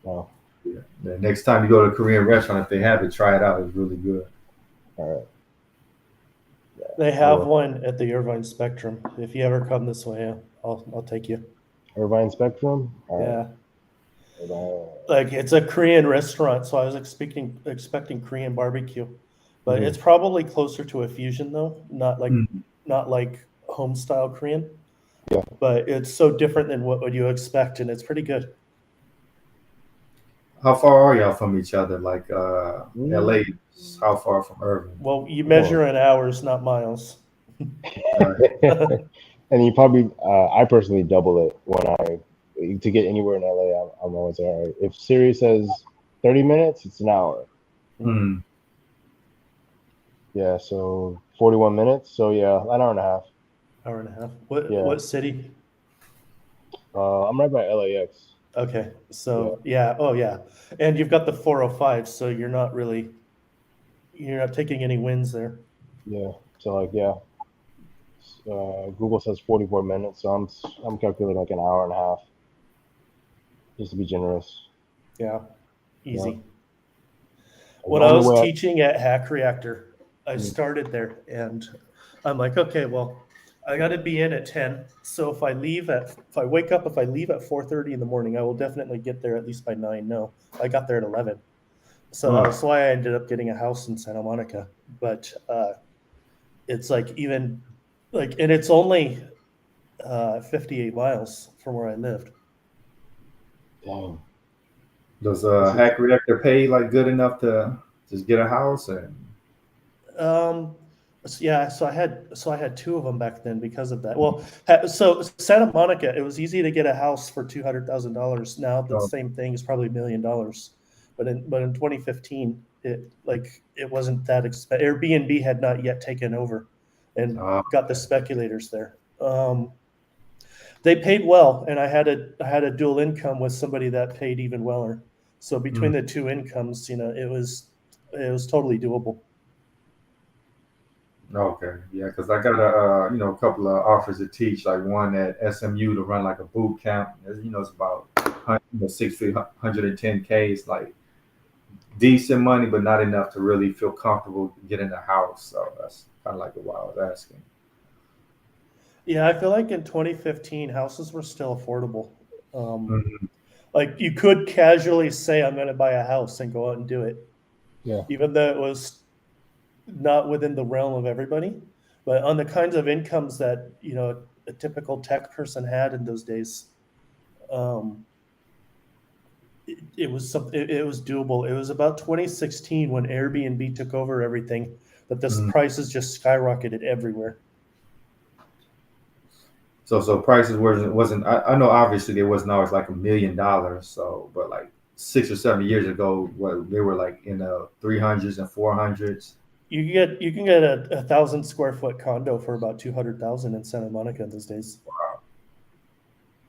No. Yeah. The next time you go to a Korean restaurant, if they have it, try it out. It's really good. All right. They I have will. one at the Irvine Spectrum. If you ever come this way, I'll take you. Irvine Spectrum. All right. Yeah, Irvine. like it's a Korean restaurant, so I was expecting Korean barbecue, but Mm-hmm. it's probably closer to a fusion though, Mm. not like home style Korean. Yeah. But it's so different than what would you expect, and it's pretty good. How far are y'all from each other? Like LA, Mm, is how far from Irving? Well, you well, measure in hours, not miles. Right. and you probably, I personally double it when to get anywhere in LA. I'm always all right. If Siri says 30 minutes, it's an hour. Mm. Yeah, so 41 minutes. So yeah, an hour and a half. Hour and a half. What Yeah. what city? I'm right by LAX. Okay, Yeah, so yeah, oh yeah, and you've got the 405, so you're not taking any wins there. yeah. So like, yeah, Google says 44 minutes, so I'm calculating like an hour and a half just to be generous. Yeah, Yeah. easy. The When I only was way teaching at Hack Reactor, I mm, started there, and I'm like, okay, well, I got to be in at 10. So if I wake up, if I leave at 4:30 in the morning, I will definitely get there at least by 9. No, I got there at 11. So that Mm. was why I ended up getting a house in Santa Monica. But it's like even like, and it's only 58 miles from where I lived. dang, Does this is Hack Reactor pay like good enough to just get a house? And Um, yeah, so I had two of them back then because of that. Well, so Santa Monica, it was easy to get a house for $200,000. Now the oh, same thing is probably $1 million. But in 2015, it wasn't that expensive. Airbnb had not yet taken over and oh, got the speculators there. They paid well, and I had a dual income with somebody that paid even weller. So between mm. the two incomes, it was totally doable. Okay, yeah, because I got a couple of offers to teach, like one at SMU to run like a boot camp. It's about 6 feet, 110K. It's like decent money, but not enough to really feel comfortable getting a house. So that's kind of like what I was asking. Yeah, I feel like in 2015, houses were still affordable. Um, Mhm. like you could casually say, "I'm going to buy a house" and go out and do it, Yeah. even though it was not within the realm of everybody. But on the kinds of incomes that a typical tech person had in those days, um, it was doable. It was about 2016 when Airbnb took over everything that the Mhm. prices just skyrocketed everywhere. So prices wasn't I know obviously there wasn't always like $1 million. So but like 6 or 7 years ago, what they were like in the 300s and 400s. You can get a 1,000 square foot condo for about 200,000 in Santa Monica these days,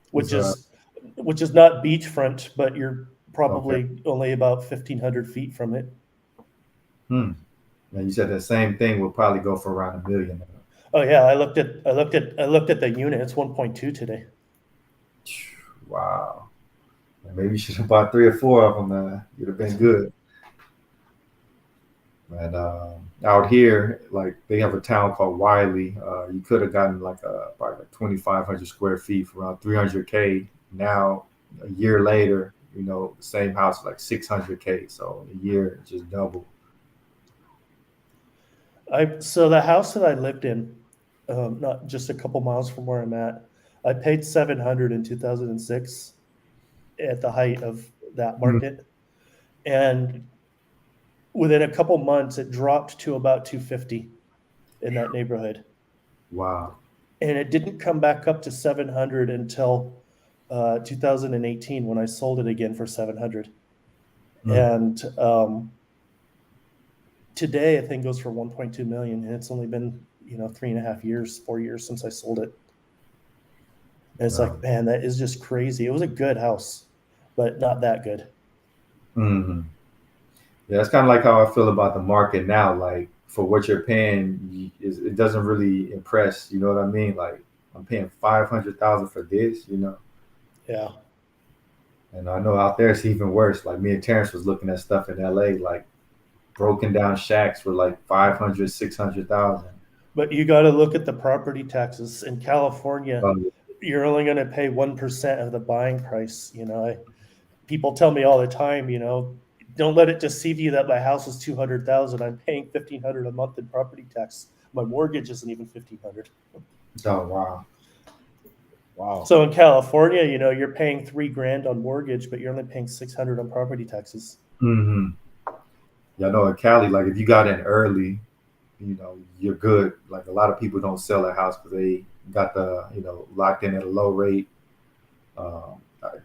It's which is which is not beachfront, but you're okay. probably only about 1,500 feet from it. Hmm. Now you said the same thing will probably go for around $1 million. Oh yeah, I looked at the unit. It's 1.2 today. Wow. Maybe you should have bought 3 or 4 of them. You'd have been good. And out here, like they have a town called Wiley. You could have gotten like probably like 2,500 square feet for around 300K. Now, a year later, the same house is like 600K. So a year it just doubled. So the house that I lived in, not just a couple miles from where I'm at, I paid 700 in 2006 at the height of that Mm. market, and within a couple months it dropped to about 250 in that neighborhood, Wow. and it didn't come back up to 700 until 2018 when I sold it again for 700. Mm. And today I think goes for 1.2 million, and it's only been 3.5 years, 4 years since I sold it. And it's Wow. like, man, that is just crazy. It was a good house, but not that good. Hmm. Yeah, that's kind of like how I feel about the market now. Like for what you're paying, it doesn't really impress. You know what I mean? Like I'm paying 500,000 for this. Yeah. And I know out there it's even worse. Like me and Terrence was looking at stuff in LA, like broken down shacks for like 500, 600,000. But you got to look at the property taxes in California. Um, You're only going to pay 1% of the buying price. People tell me all the time, don't let it deceive you that my house is 200,000. I'm paying 1,500 a month in property tax. My mortgage isn't even 1,500. oh wow. Wow. So in California, you're paying 3 grand on mortgage, but you're only paying 600 on property taxes. Hmm. Yeah, I know in Cali, like if you got in early, you're good. Like a lot of people don't sell their house because they got the locked in at a low rate.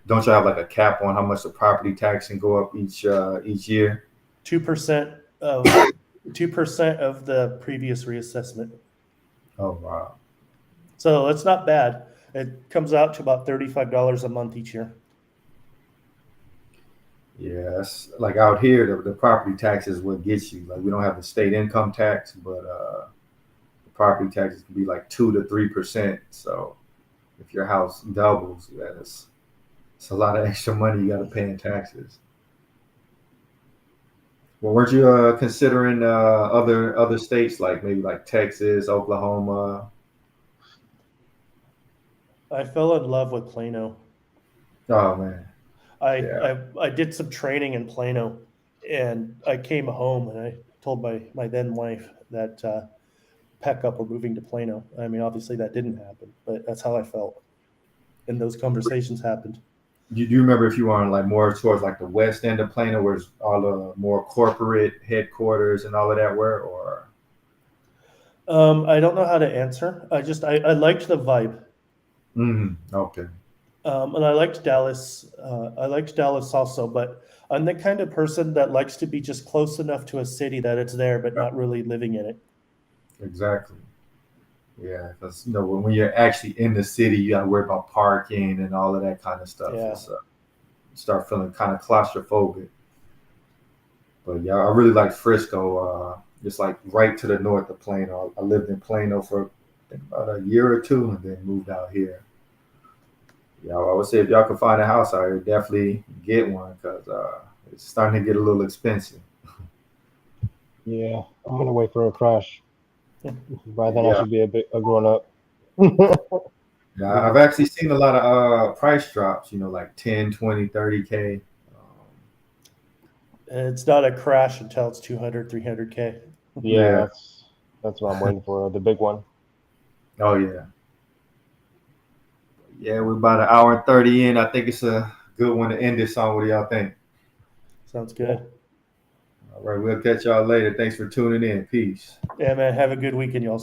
Don't you have like a cap on how much the property tax can go up each year? 2% of 2% of the previous reassessment. Oh wow. So it's not bad. It comes out to about $35 a month each year. Yes, like out here, the property tax is what gets you. Like we don't have the state income tax, but the property taxes can be like 2 to 3%. So if your house doubles, it's a lot of extra money you got to pay in taxes. Well, weren't you considering other states like maybe like Texas, Oklahoma? I fell in love with Plano. Oh man, I, yeah. I did some training in Plano, and I came home and I told my then wife that pack up, we're moving to Plano. I mean, obviously that didn't happen, but that's how I felt, and those conversations happened. Do you remember if you were on like more towards like the west end of Plano, where it's all the more corporate headquarters and all of that were, or? I don't know how to answer. I liked the vibe. Okay. And I liked Dallas. I liked Dallas also, but I'm the kind of person that likes to be just close enough to a city that it's there, but not really living in it. Exactly. Yeah, because when you're actually in the city, you got to worry about parking and all of that kind of stuff. Yeah. It's you start feeling kind of claustrophobic. But yeah, I really like Frisco. Just like right to the north of Plano. I lived in Plano for I think about a year or two, and then moved out here. Yeah, I would say if y'all can find a house out here, definitely get one because It's starting to get a little expensive. Yeah, I'm gonna wait for a crash. By then, I Yeah. should be a grown up. Yeah, I've actually seen a lot of price drops, like 10, 20, 30K. It's not a crash until it's 200, 300K. Yeah, Yeah. that's what I'm waiting for. The big one. Oh yeah. Yeah, we're about an hour and 30 in. I think it's a good one to end this on. What do y'all think? Sounds Yeah. good. All right, we'll catch y'all later. Thanks for tuning in. Peace. Yeah, man. Have a good weekend, y'all.